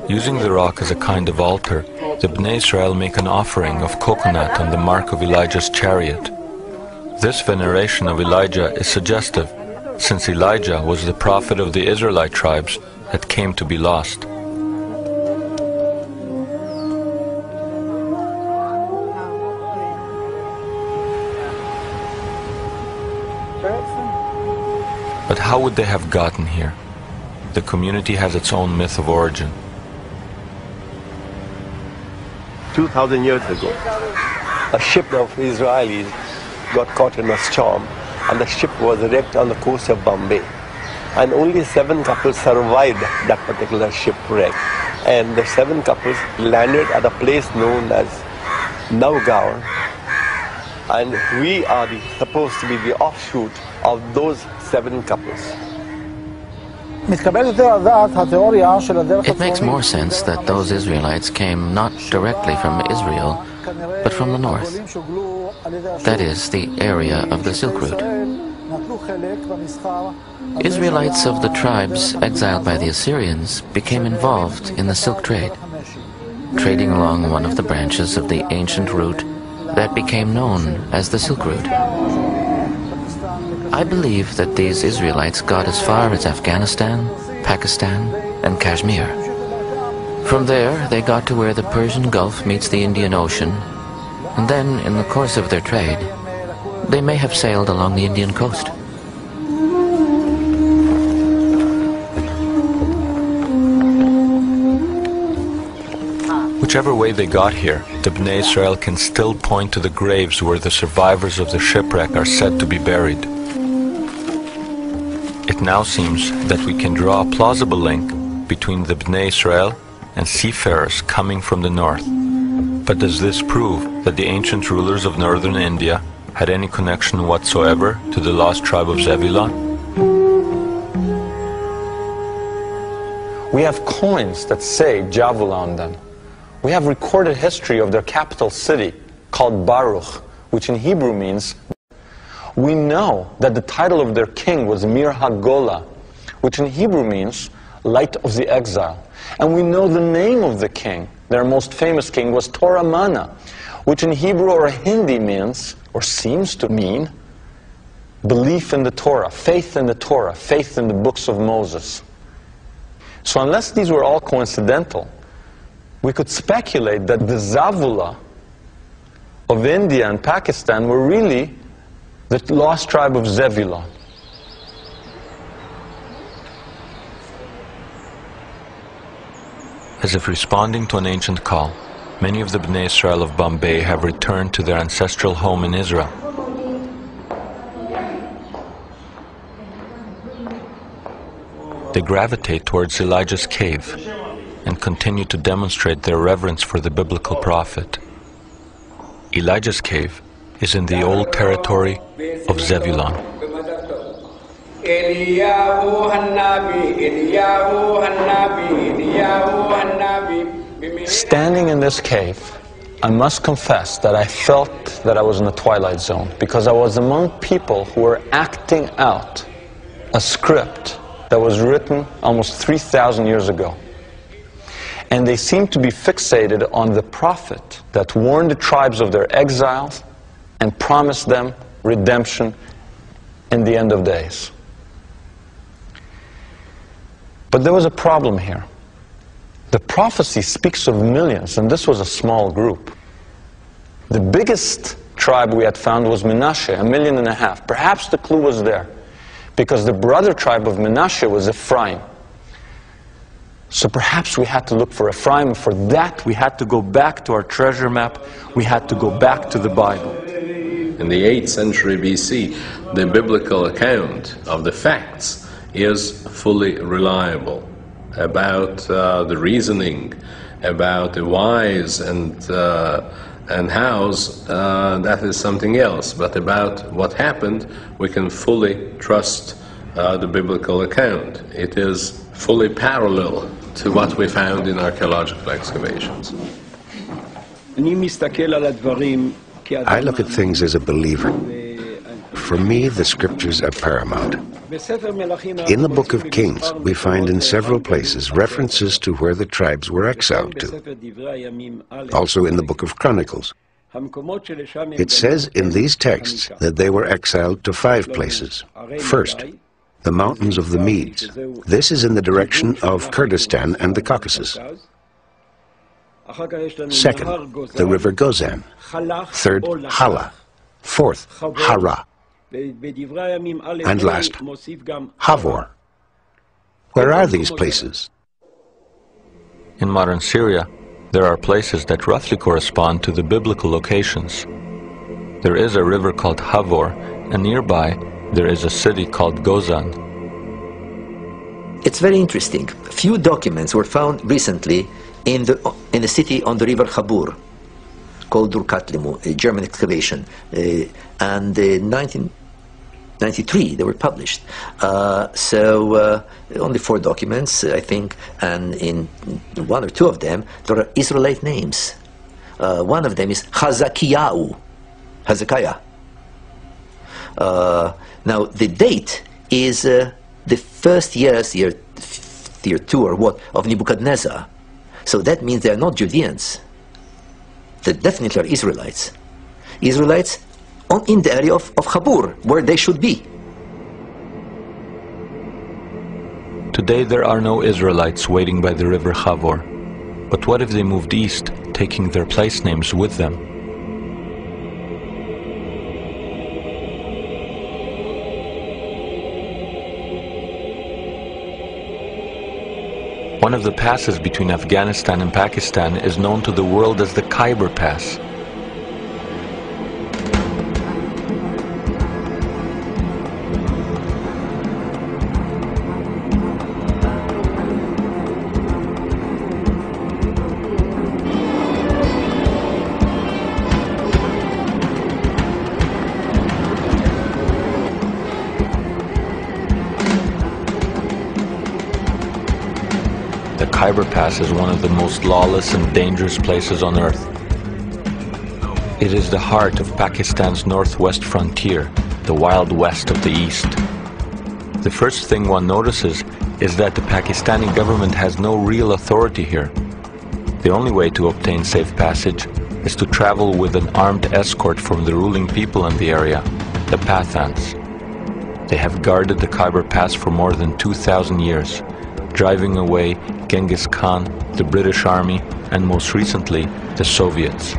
Using the rock as a kind of altar, the Bnei Israel make an offering of coconut on the mark of Elijah's chariot. This veneration of Elijah is suggestive, since Elijah was the prophet of the Israelite tribes that came to be lost. But how would they have gotten here? The community has its own myth of origin. 2,000 years ago, a ship of Israelis got caught in a storm, and the ship was wrecked on the coast of Bombay. And only 7 couples survived that particular shipwreck. And the 7 couples landed at a place known as Navgaon. And we are supposed to be the offshoot of those 7 couples. It makes more sense that those Israelites came not directly from Israel, but from the north. that is, the area of the Silk Route. Israelites of the tribes exiled by the Assyrians became involved in the silk trade, trading along one of the branches of the ancient route that became known as the Silk Route. I believe that these Israelites got as far as Afghanistan, Pakistan, and Kashmir. From there, they got to where the Persian Gulf meets the Indian Ocean, and then, in the course of their trade, they may have sailed along the Indian coast. Whichever way they got here, the Bnei Israel can still point to the graves where the survivors of the shipwreck are said to be buried. It now seems that we can draw a plausible link between the Bnei Israel and seafarers coming from the north. But does this prove that the ancient rulers of northern India had any connection whatsoever to the lost tribe of Zebulun? We have coins that say Javula on them. We have recorded history of their capital city called Baruch, which in Hebrew means. We know that the title of their king was Mir HaGola, which in Hebrew means light of the exile. And we know the name of the king, their most famous king, was Torah Mana, which in Hebrew or Hindi means, or seems to mean, belief in the Torah, faith in the Torah, faith in the books of Moses. So unless these were all coincidental, we could speculate that the Zavula of India and Pakistan were really the lost tribe of Zebulun. As if responding to an ancient call, many of the Bnei Israel of Bombay have returned to their ancestral home in Israel. They gravitate towards Elijah's cave and continue to demonstrate their reverence for the biblical prophet. Elijah's cave is in the old territory of Zebulun. Standing in this cave, I must confess that I felt that I was in the twilight zone, because I was among people who were acting out a script that was written almost 3,000 years ago. And they seemed to be fixated on the prophet that warned the tribes of their exiles and promised them redemption in the end of days. But there was a problem here. The prophecy speaks of millions, and this was a small group. The biggest tribe we had found was Menashe, 1.5 million. Perhaps the clue was there, because the brother tribe of Menashe was Ephraim. So perhaps we had to look for Ephraim. For that, we had to go back to our treasure map. We had to go back to the Bible. In the 8th century BC, the biblical account of the facts is fully reliable about the reasoning, about the whys and hows. That is something else. But about what happened, we can fully trust the biblical account. It is fully parallel to what we found in archaeological excavations. I look at things as a believer. For me, the scriptures are paramount. In the book of Kings, we find in several places references to where the tribes were exiled to. Also in the book of Chronicles. It says in these texts that they were exiled to 5 places. First, the mountains of the Medes. This is in the direction of Kurdistan and the Caucasus. Second, the river Gozan. Third, Hala. Fourth, Hara. And last, Havor. Where are these places? In modern Syria, there are places that roughly correspond to the biblical locations. There is a river called Havor, and nearby there is a city called Gozan. It's very interesting. Few documents were found recently in the city on the river Habur, called Durkatlimu, a German excavation, and in 1993 they were published. Only 4 documents, I think, and in 1 or 2 of them there are Israelite names. One of them is Hazakiyahu, Hezekiah. Now the date is the first year 2 or what of Nebuchadnezzar. So that means they are not Judeans. They definitely are Israelites. Israelites in the area of Habur, where they should be. Today there are no Israelites waiting by the river Chavor. But what if they moved east, taking their place names with them? One of the passes between Afghanistan and Pakistan is known to the world as the Khyber Pass. The Khyber Pass is one of the most lawless and dangerous places on earth. It is the heart of Pakistan's northwest frontier, the Wild West of the East. The first thing one notices is that the Pakistani government has no real authority here. The only way to obtain safe passage is to travel with an armed escort from the ruling people in the area, the Pathans. They have guarded the Khyber Pass for more than 2,000 years, driving away Genghis Khan, the British Army, and most recently, the Soviets.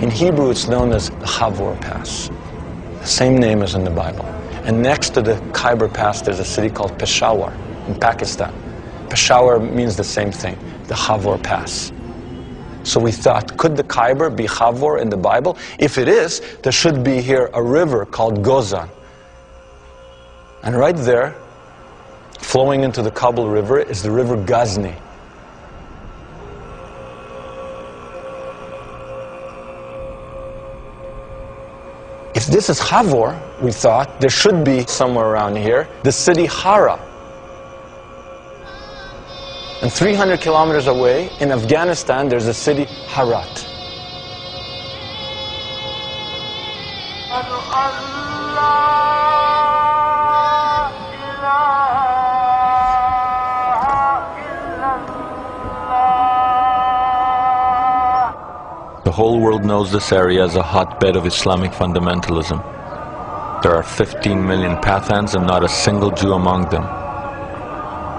In Hebrew, it's known as the Chavor Pass, the same name as in the Bible. And next to the Khyber Pass, there's a city called Peshawar in Pakistan. Peshawar means the same thing, the Chavor Pass. So we thought, could the Khyber be Chavor in the Bible? If it is, there should be here a river called Gozan. And right there, flowing into the Kabul River, is the river Ghazni. If this is Chavor, we thought, there should be somewhere around here the city Hara. And 300 kilometers away, in Afghanistan, there's a city Herat. The whole world knows this area as a hotbed of Islamic fundamentalism. There are 15 million Pathans and not a single Jew among them.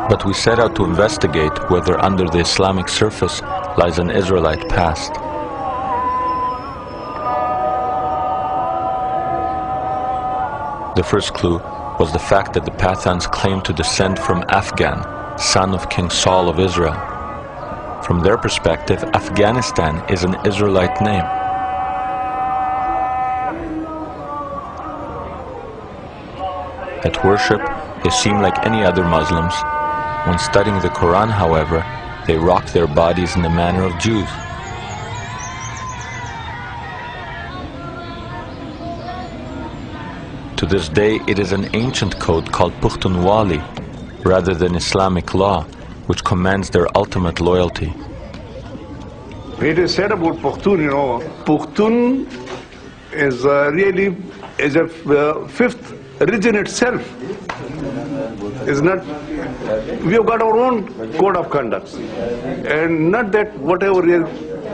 But we set out to investigate whether under the Islamic surface lies an Israelite past. The first clue was the fact that the Pathans claimed to descend from Afghan, son of King Saul of Israel. From their perspective, Afghanistan is an Israelite name. At worship, they seem like any other Muslims. When studying the Quran, however, they rock their bodies in the manner of Jews. To this day, it is an ancient code called Pukhtunwali, rather than Islamic law, which commands their ultimate loyalty. It is said about Pushtun, Pushtun is really is a fifth region itself. Is not. We have got our own code of conduct, and not that whatever the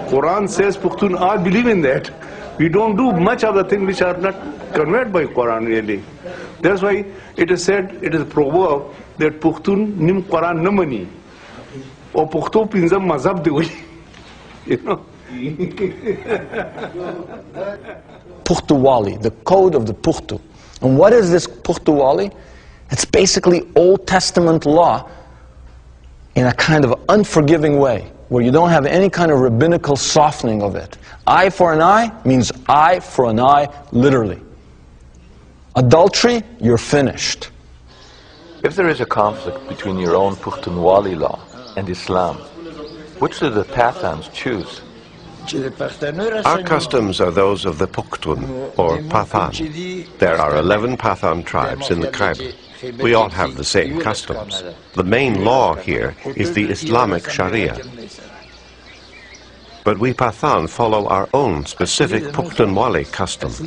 Quran says Pushtun, I believe in that. We don't do much of the things which are not conveyed by Quran really. That's why it is said, it is a proverb that Pushtun nim Quran namani. Or Pukhto pinzam mazhab de Pukhtuwali, the code of the Pukhtu. And what is this Pukhtuwali? It's basically Old Testament law in a kind of unforgiving way, where you don't have any kind of rabbinical softening of it. Eye for an eye means eye for an eye, literally. Adultery, you're finished. If there is a conflict between your own Pukhtunwali law and Islam, which do the Pathans choose? Our customs are those of the Pushtun, or Pathan. There are 11 Pathan tribes in the Khyber. We all have the same customs. The main law here is the Islamic Sharia. But we Pathan follow our own specific Pukhtunwali customs.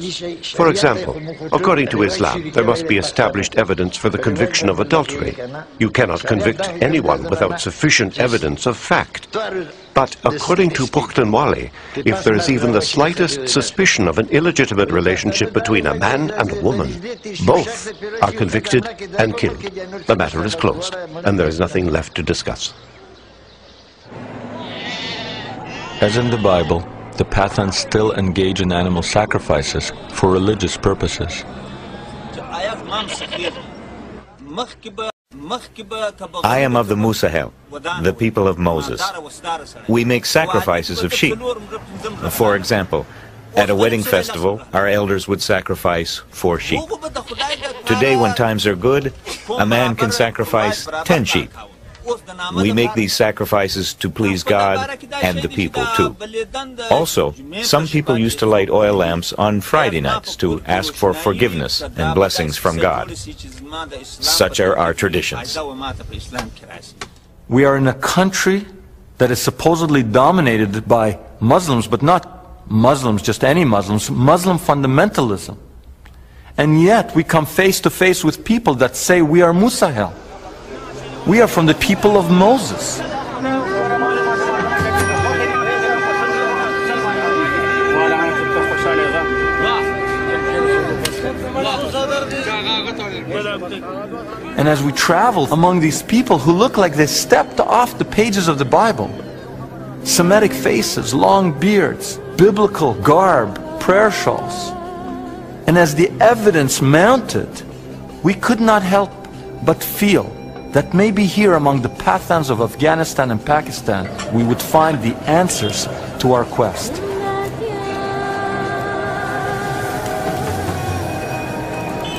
For example, according to Islam, there must be established evidence for the conviction of adultery. You cannot convict anyone without sufficient evidence of fact. But according to Pukhtunwali, if there is even the slightest suspicion of an illegitimate relationship between a man and a woman, both are convicted and killed. The matter is closed, and there is nothing left to discuss. As in the Bible, the Pathans still engage in animal sacrifices for religious purposes. I am of the Musahel, the people of Moses. We make sacrifices of sheep. For example, at a wedding festival, our elders would sacrifice 4 sheep. Today, when times are good, a man can sacrifice 10 sheep. We make these sacrifices to please God and the people too. Also, some people used to light oil lamps on Friday nights to ask for forgiveness and blessings from God. Such are our traditions. We are in a country that is supposedly dominated by Muslims, but not Muslims, just any Muslims, Muslim fundamentalism. And yet we come face to face with people that say we are Musahel. We are from the people of Moses. And as we travel among these people who look like they stepped off the pages of the Bible, Semitic faces, long beards, biblical garb, prayer shawls, and as the evidence mounted, we could not help but feel that maybe here among the Pathans of Afghanistan and Pakistan, we would find the answers to our quest.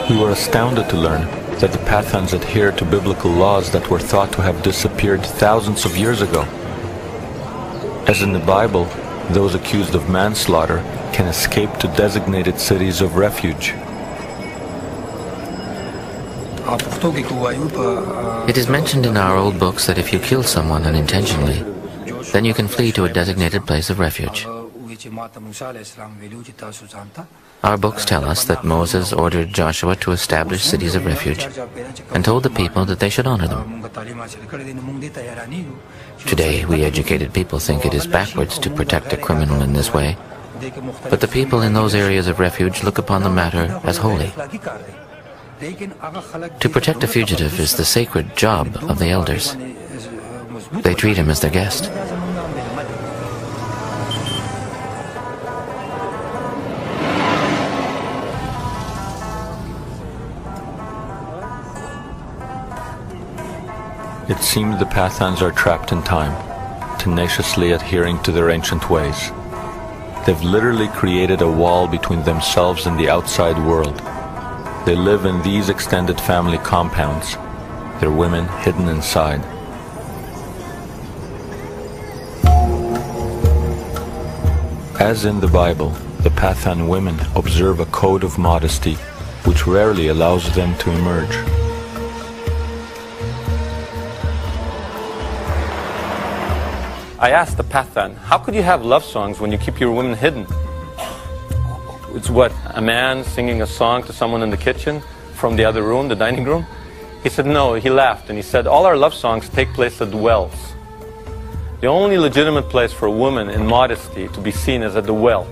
We were astounded to learn that the Pathans adhere to biblical laws that were thought to have disappeared thousands of years ago. As in the Bible, those accused of manslaughter can escape to designated cities of refuge. It is mentioned in our old books that if you kill someone unintentionally, then you can flee to a designated place of refuge. Our books tell us that Moses ordered Joshua to establish cities of refuge and told the people that they should honor them. Today, we educated people think it is backwards to protect a criminal in this way, but the people in those areas of refuge look upon the matter as holy. To protect a fugitive is the sacred job of the elders. They treat him as their guest. It seems the Pathans are trapped in time, tenaciously adhering to their ancient ways. They've literally created a wall between themselves and the outside world. They live in these extended family compounds, their women hidden inside. As in the Bible, the Pathan women observe a code of modesty which rarely allows them to emerge. I asked the Pathan, how could you have love songs when you keep your women hidden? It's what, a man singing a song to someone in the kitchen from the other room, the dining room? He said no, he laughed and he said, all our love songs take place at wells. The only legitimate place for a woman in modesty to be seen is at the well.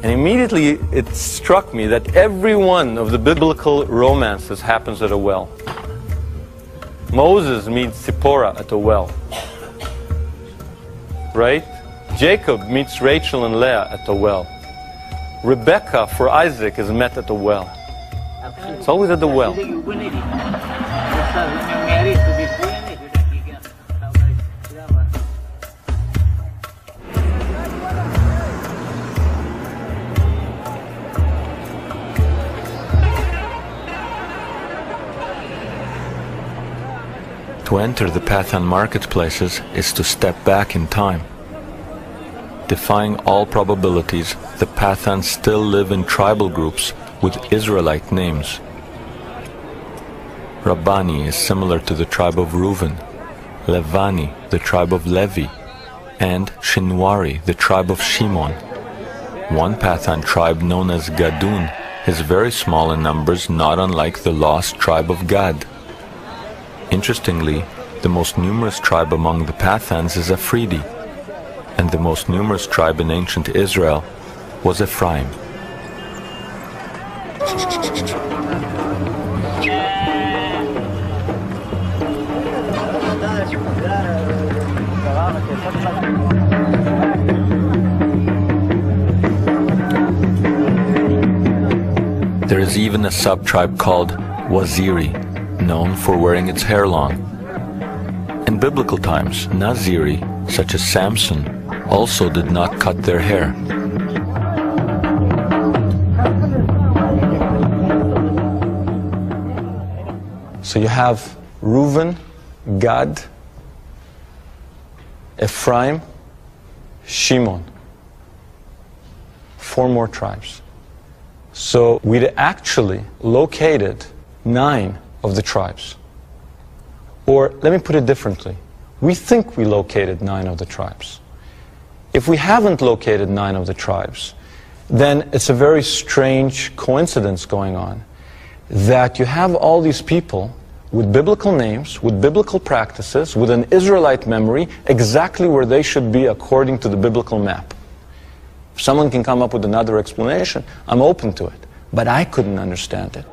And immediately it struck me that every one of the biblical romances happens at a well. Moses meets Zipporah at a well. Right? Jacob meets Rachel and Leah at the well. Rebecca for Isaac is met at the well. It's always at the well. To enter the Pathan marketplaces is to step back in time. Defying all probabilities, the Pathans still live in tribal groups with Israelite names. Rabbani is similar to the tribe of Reuven, Levani, the tribe of Levi, and Shinwari, the tribe of Shimon. One Pathan tribe known as Gadun is very small in numbers, not unlike the lost tribe of Gad. Interestingly, the most numerous tribe among the Pathans is Afridi, and the most numerous tribe in ancient Israel was Ephraim. There is even a sub-tribe called Waziri, known for wearing its hair long. In biblical times, Naziri, such as Samson, also did not cut their hair. So you have Reuben, Gad, Ephraim, Shimon. 4 more tribes. So we actually located 9 of the tribes. Or let me put it differently. We think we located 9 of the tribes. If we haven't located 9 of the tribes, then it's a very strange coincidence going on that you have all these people with biblical names, with biblical practices, with an Israelite memory, exactly where they should be according to the biblical map. If someone can come up with another explanation, I'm open to it. But I couldn't understand it.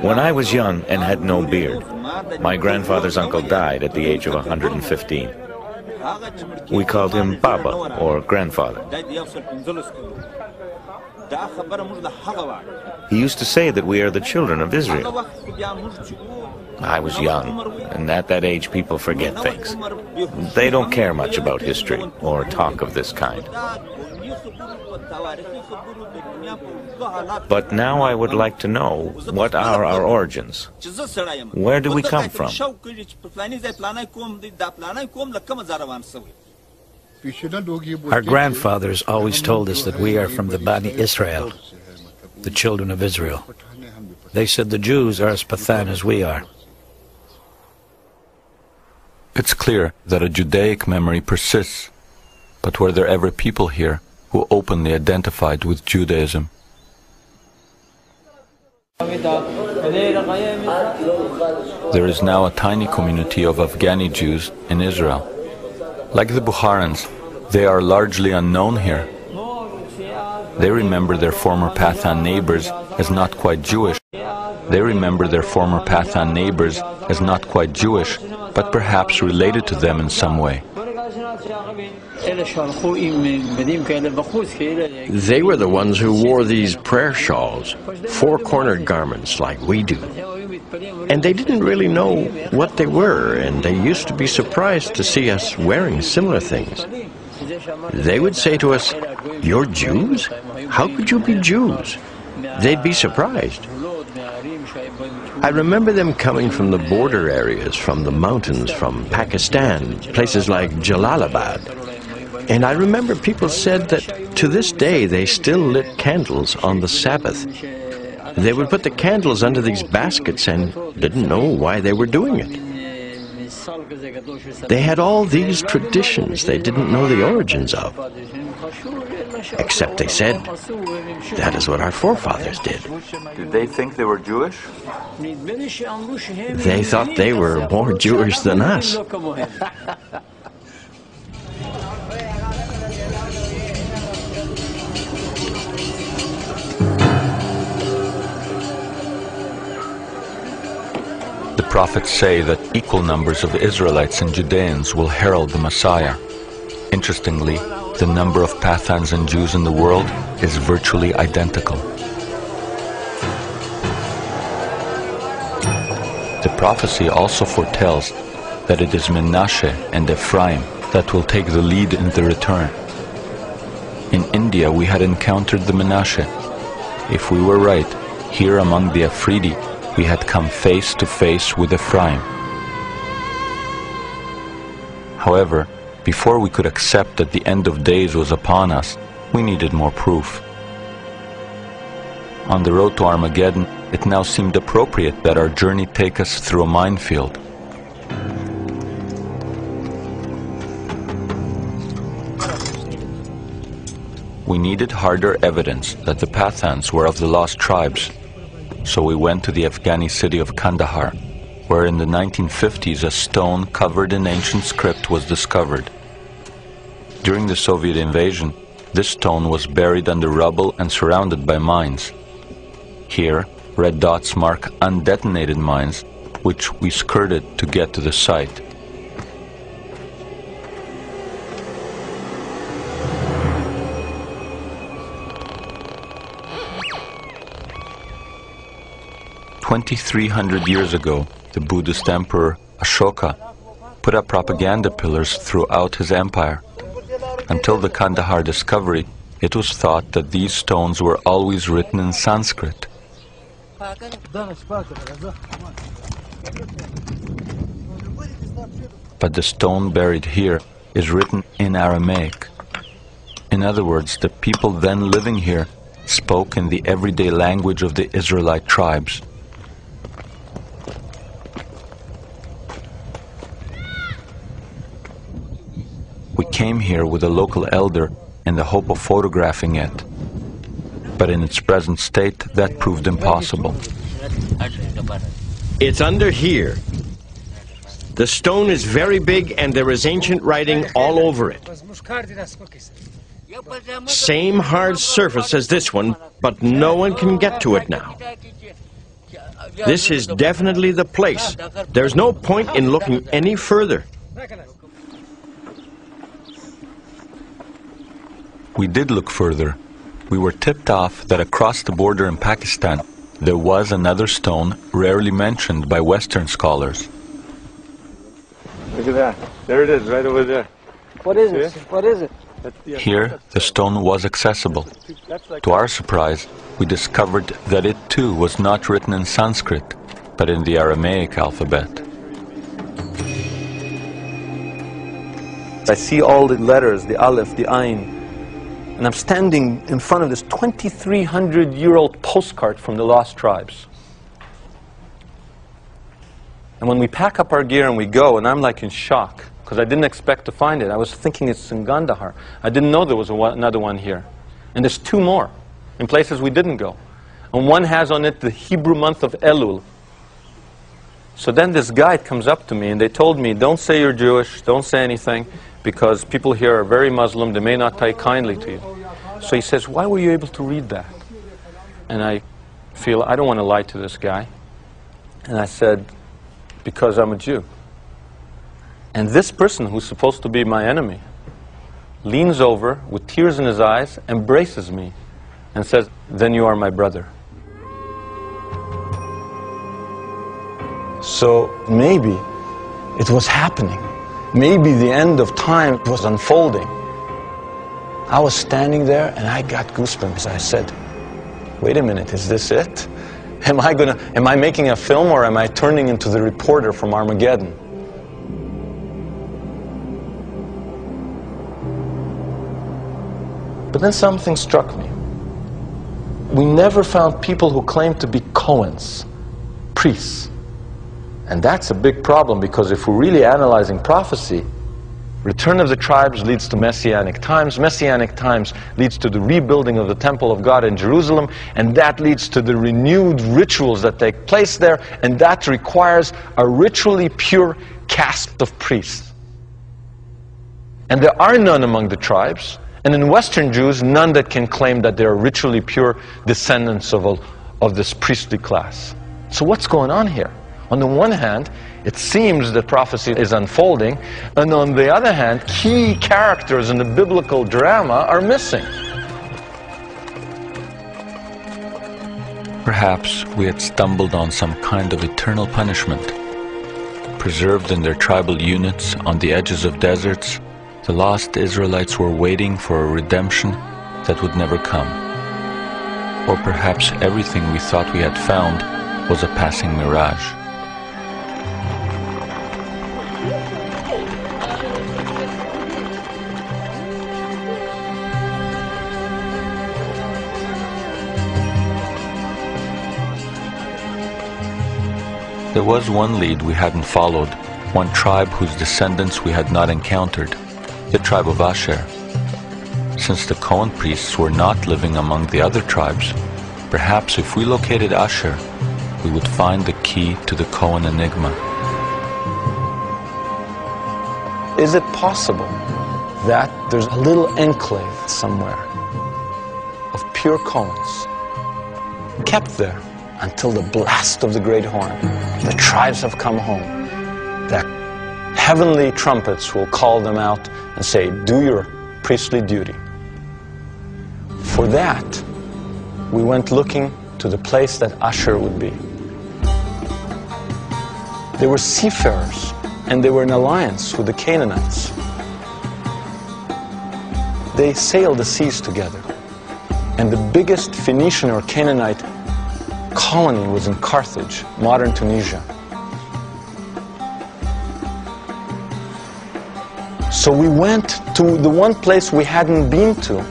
When I was young and had no beard, my grandfather's uncle died at the age of 115. We called him Baba, or grandfather. He used to say that we are the children of Israel. I was young, and at that age people forget things. They don't care much about history or talk of this kind. But now I would like to know, what are our origins? Where do we come from? Our grandfathers always told us that we are from the Bani Israel, the children of Israel. They said the Jews are as Pathan as we are. It's clear that a Judaic memory persists, but were there ever people here who openly identified with Judaism? There is now a tiny community of Afghani Jews in Israel. Like the Bukharans, they are largely unknown here. They remember their former Pathan neighbors as not quite Jewish. But perhaps related to them in some way. They were the ones who wore these prayer shawls, 4-cornered garments like we do. And they didn't really know what they were, and they used to be surprised to see us wearing similar things. They would say to us, "You're Jews? How could you be Jews?" They'd be surprised. I remember them coming from the border areas, from the mountains, from Pakistan, places like Jalalabad. And I remember people said that to this day they still lit candles on the Sabbath. They would put the candles under these baskets and didn't know why they were doing it. They had all these traditions they didn't know the origins of. Except they said, that is what our forefathers did. Did they think they were Jewish? They thought they were more Jewish than us. The prophets say that equal numbers of Israelites and Judeans will herald the Messiah. Interestingly, the number of Pathans and Jews in the world is virtually identical. The prophecy also foretells that it is Menashe and Ephraim that will take the lead in the return. In India we had encountered the Menashe. If we were right, here among the Afridi we had come face to face with Ephraim. However, before we could accept that the end of days was upon us, we needed more proof. On the road to Armageddon, it now seemed appropriate that our journey take us through a minefield. We needed harder evidence that the Pathans were of the lost tribes, so we went to the Afghani city of Kandahar, where in the 1950s a stone covered in ancient script was discovered. During the Soviet invasion, this stone was buried under rubble and surrounded by mines. Here, red dots mark undetonated mines, which we skirted to get to the site. "2,300 years ago, the Buddhist emperor Ashoka put up propaganda pillars throughout his empire. Until the Kandahar discovery, it was thought that these stones were always written in Sanskrit. But the stone buried here is written in Aramaic. In other words, the people then living here spoke in the everyday language of the Israelite tribes. We came here with a local elder in the hope of photographing it, but in its present state that proved impossible. It's under here. The stone is very big and there is ancient writing all over it. Same hard surface as this one, but no one can get to it now. This is definitely the place. There's no point in looking any further. We did look further. We were tipped off that across the border in Pakistan there was another stone rarely mentioned by Western scholars. Look at that. There it is, right over there. What is it? What is it? Here, the stone was accessible. To our surprise, we discovered that it too was not written in Sanskrit, but in the Aramaic alphabet. I see all the letters, the Aleph, the Ain, and I'm standing in front of this 2,300-year-old postcard from the lost tribes. And when we pack up our gear and we go, and I'm like in shock, because I didn't expect to find it. I was thinking it's in Kandahar. I didn't know there was another one here. And there's two more in places we didn't go. And one has on it the Hebrew month of Elul. So then this guide comes up to me and they told me, don't say you're Jewish, don't say anything, because people here are very Muslim, they may not take kindly to you. So he says, why were you able to read that? And I feel, I don't want to lie to this guy. And I said, because I'm a Jew. And this person, who's supposed to be my enemy, leans over with tears in his eyes, embraces me, and says, then you are my brother. So maybe it was happening. Maybe the end of time was unfolding. I was standing there and I got goosebumps. I said, wait a minute, is this it? Am I making a film, or am I turning into the reporter from Armageddon? But then something struck me. We never found people who claimed to be Cohens, priests. And that's a big problem, because if we're really analyzing prophecy, return of the tribes leads to messianic times leads to the rebuilding of the temple of God in Jerusalem, and that leads to the renewed rituals that take place there, and that requires a ritually pure caste of priests. And there are none among the tribes, and in Western Jews, none that can claim that they are ritually pure descendants of this priestly class. So what's going on here? On the one hand, it seems that prophecy is unfolding, and on the other hand, key characters in the biblical drama are missing. Perhaps we had stumbled on some kind of eternal punishment. Preserved in their tribal units on the edges of deserts, the lost Israelites were waiting for a redemption that would never come. Or perhaps everything we thought we had found was a passing mirage. There was one lead we hadn't followed, one tribe whose descendants we had not encountered, the tribe of Asher. Since the Cohen priests were not living among the other tribes, perhaps if we located Asher, we would find the key to the Cohen enigma. Is it possible that there's a little enclave somewhere of pure Cohens, kept there until the blast of the great horn? The tribes have come home. The heavenly trumpets will call them out and say, do your priestly duty. For that, we went looking to the place that Asher would be. They were seafarers, and they were in alliance with the Canaanites. They sailed the seas together. And the biggest Phoenician or Canaanite colony was in Carthage, modern Tunisia. So we went to the one place we hadn't been to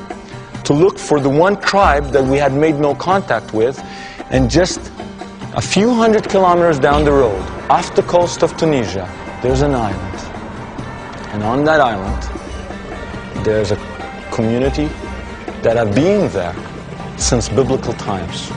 look for the one tribe that we had made no contact with, and just a few hundred kilometers down the road, off the coast of Tunisia, there's an island. And on that island, there's a community that have been there since biblical times.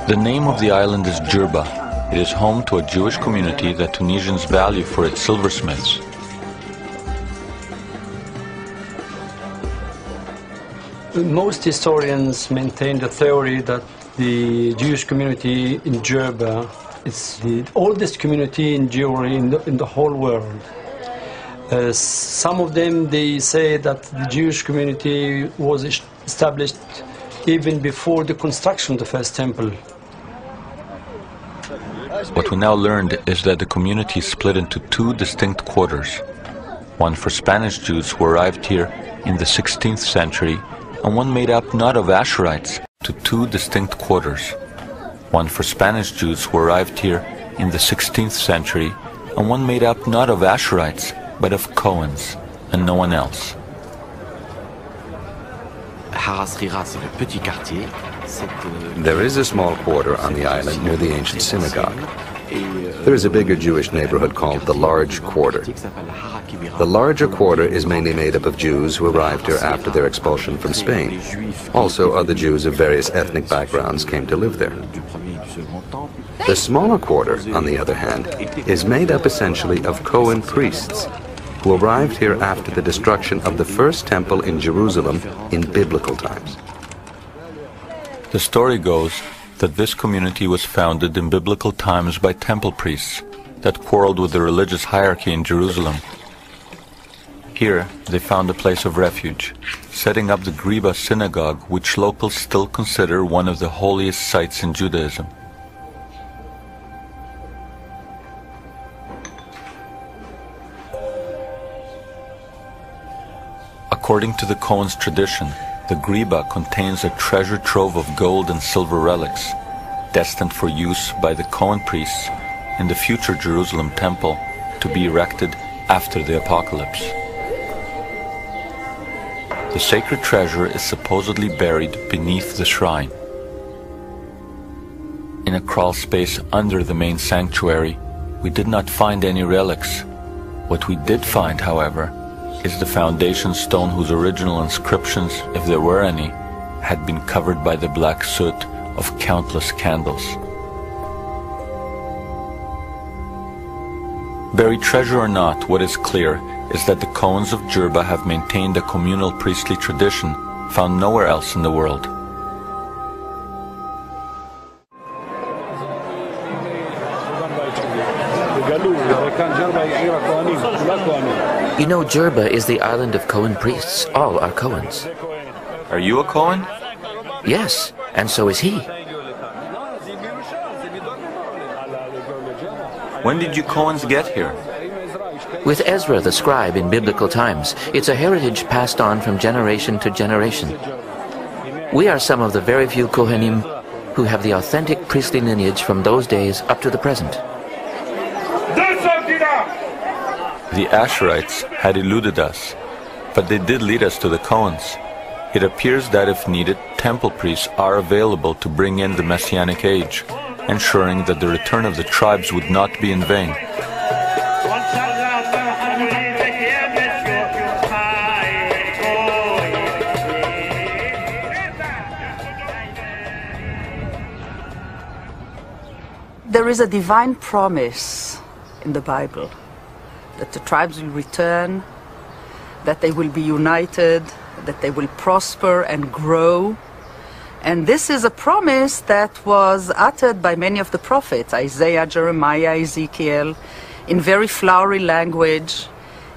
The name of the island is Jerba. It is home to a Jewish community that Tunisians value for its silversmiths. Most historians maintain the theory that the Jewish community in Jerba is the oldest community in Jewry in the whole world. Some of them, they say that the Jewish community was established even before the construction of the first temple. What we now learned is that the community is split into two distinct quarters, one for Spanish Jews who arrived here in the 16th century, and one made up not of Asherites, to two distinct quarters, one for Spanish Jews who arrived here in the 16th century, and one made up not of Asherites, but of Cohens, and no one else. There is a small quarter on the island near the ancient synagogue. There is a bigger Jewish neighborhood called the Large Quarter. The larger quarter is mainly made up of Jews who arrived here after their expulsion from Spain. Also, other Jews of various ethnic backgrounds came to live there. The smaller quarter, on the other hand, is made up essentially of Cohen priests who arrived here after the destruction of the first temple in Jerusalem in biblical times. The story goes that this community was founded in biblical times by temple priests that quarreled with the religious hierarchy in Jerusalem. Here, they found a place of refuge, setting up the Griba synagogue, which locals still consider one of the holiest sites in Judaism. According to the Cohen's tradition, the Griba contains a treasure trove of gold and silver relics, destined for use by the Cohen priests in the future Jerusalem temple to be erected after the apocalypse. The sacred treasure is supposedly buried beneath the shrine. In a crawl space under the main sanctuary, we did not find any relics. What we did find, however, is the foundation stone whose original inscriptions, if there were any, had been covered by the black soot of countless candles. Buried treasure or not, what is clear is that the Cohens of Jerba have maintained a communal priestly tradition found nowhere else in the world. You know, Jerba is the island of Cohen priests. All are Cohens. Are you a Cohen? Yes, and so is he. When did you Cohens get here? With Ezra the scribe in biblical times, it's a heritage passed on from generation to generation. We are some of the very few Kohanim who have the authentic priestly lineage from those days up to the present. The Asherites had eluded us, but they did lead us to the Cohens. It appears that if needed, temple priests are available to bring in the Messianic age, ensuring that the return of the tribes would not be in vain. There is a divine promise in the Bible that the tribes will return, that they will be united, that they will prosper and grow. And this is a promise that was uttered by many of the prophets, Isaiah, Jeremiah, Ezekiel, in very flowery language,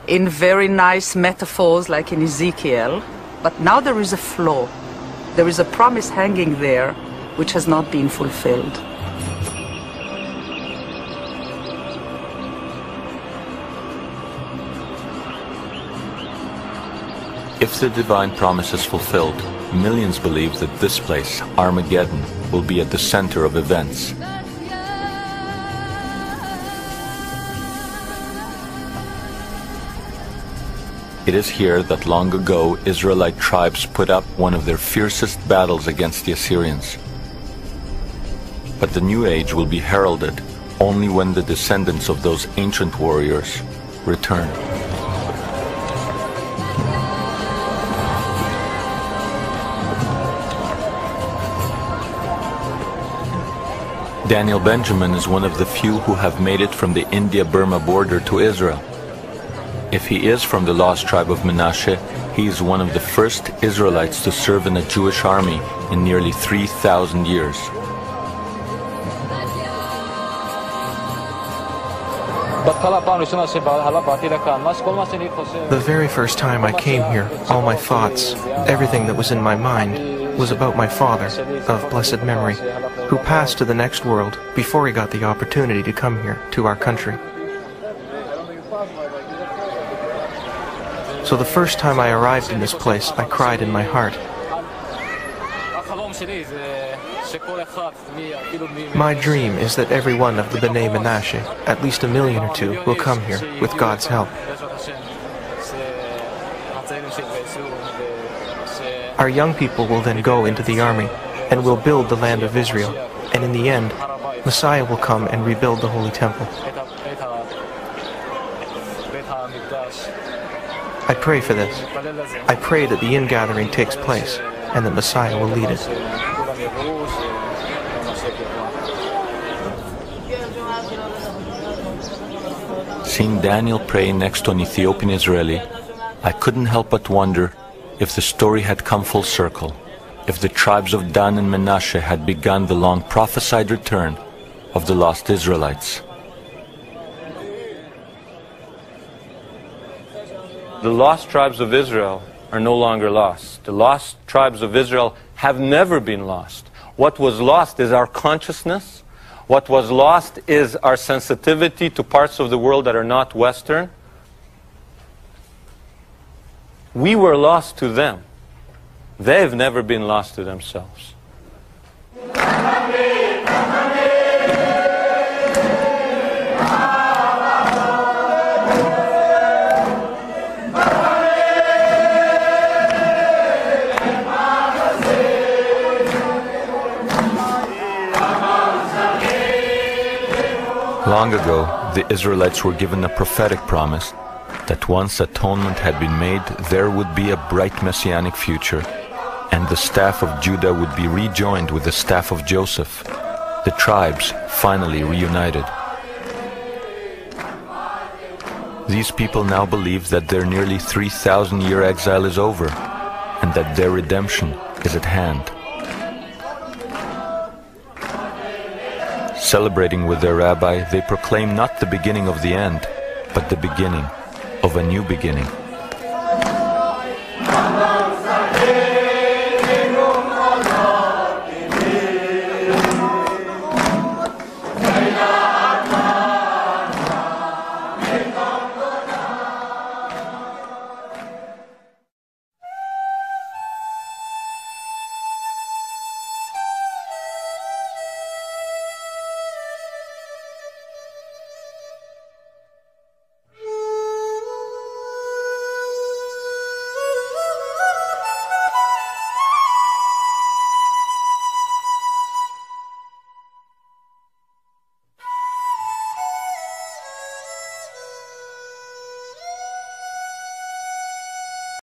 in very nice metaphors like in Ezekiel. But now there is a flaw. There is a promise hanging there which has not been fulfilled. If the divine promise is fulfilled, millions believe that this place, Armageddon, will be at the center of events. It is here that long ago Israelite tribes put up one of their fiercest battles against the Assyrians. But the new age will be heralded only when the descendants of those ancient warriors return. Daniel Benjamin is one of the few who have made it from the India-Burma border to Israel. If he is from the lost tribe of Manasseh, he is one of the first Israelites to serve in a Jewish army in nearly 3,000 years. The very first time I came here, all my thoughts, everything that was in my mind, was about my father, of blessed memory, who passed to the next world before he got the opportunity to come here, to our country. So the first time I arrived in this place, I cried in my heart. My dream is that every one of the B'nai Menashe, at least 1 million or 2, will come here with God's help. Our young people will then go into the army and will build the land of Israel, and in the end, Messiah will come and rebuild the Holy Temple. I pray for this. I pray that the ingathering takes place and that Messiah will lead it. Seeing Daniel pray next to an Ethiopian Israeli, I couldn't help but wonder if the story had come full circle, if the tribes of Dan and Manasseh had begun the long prophesied return of the lost Israelites. The lost tribes of Israel are no longer lost. The lost tribes of Israel have never been lost. What was lost is our consciousness. What was lost is our sensitivity to parts of the world that are not Western. We were lost to them. They've never been lost to themselves. Long ago, the Israelites were given a prophetic promise that once atonement had been made, there would be a bright messianic future, and the staff of Judah would be rejoined with the staff of Joseph, the tribes finally reunited. These people now believe that their nearly 3,000-year exile is over, and that their redemption is at hand. Celebrating with their rabbi, they proclaim not the beginning of the end, but the beginning of a new beginning.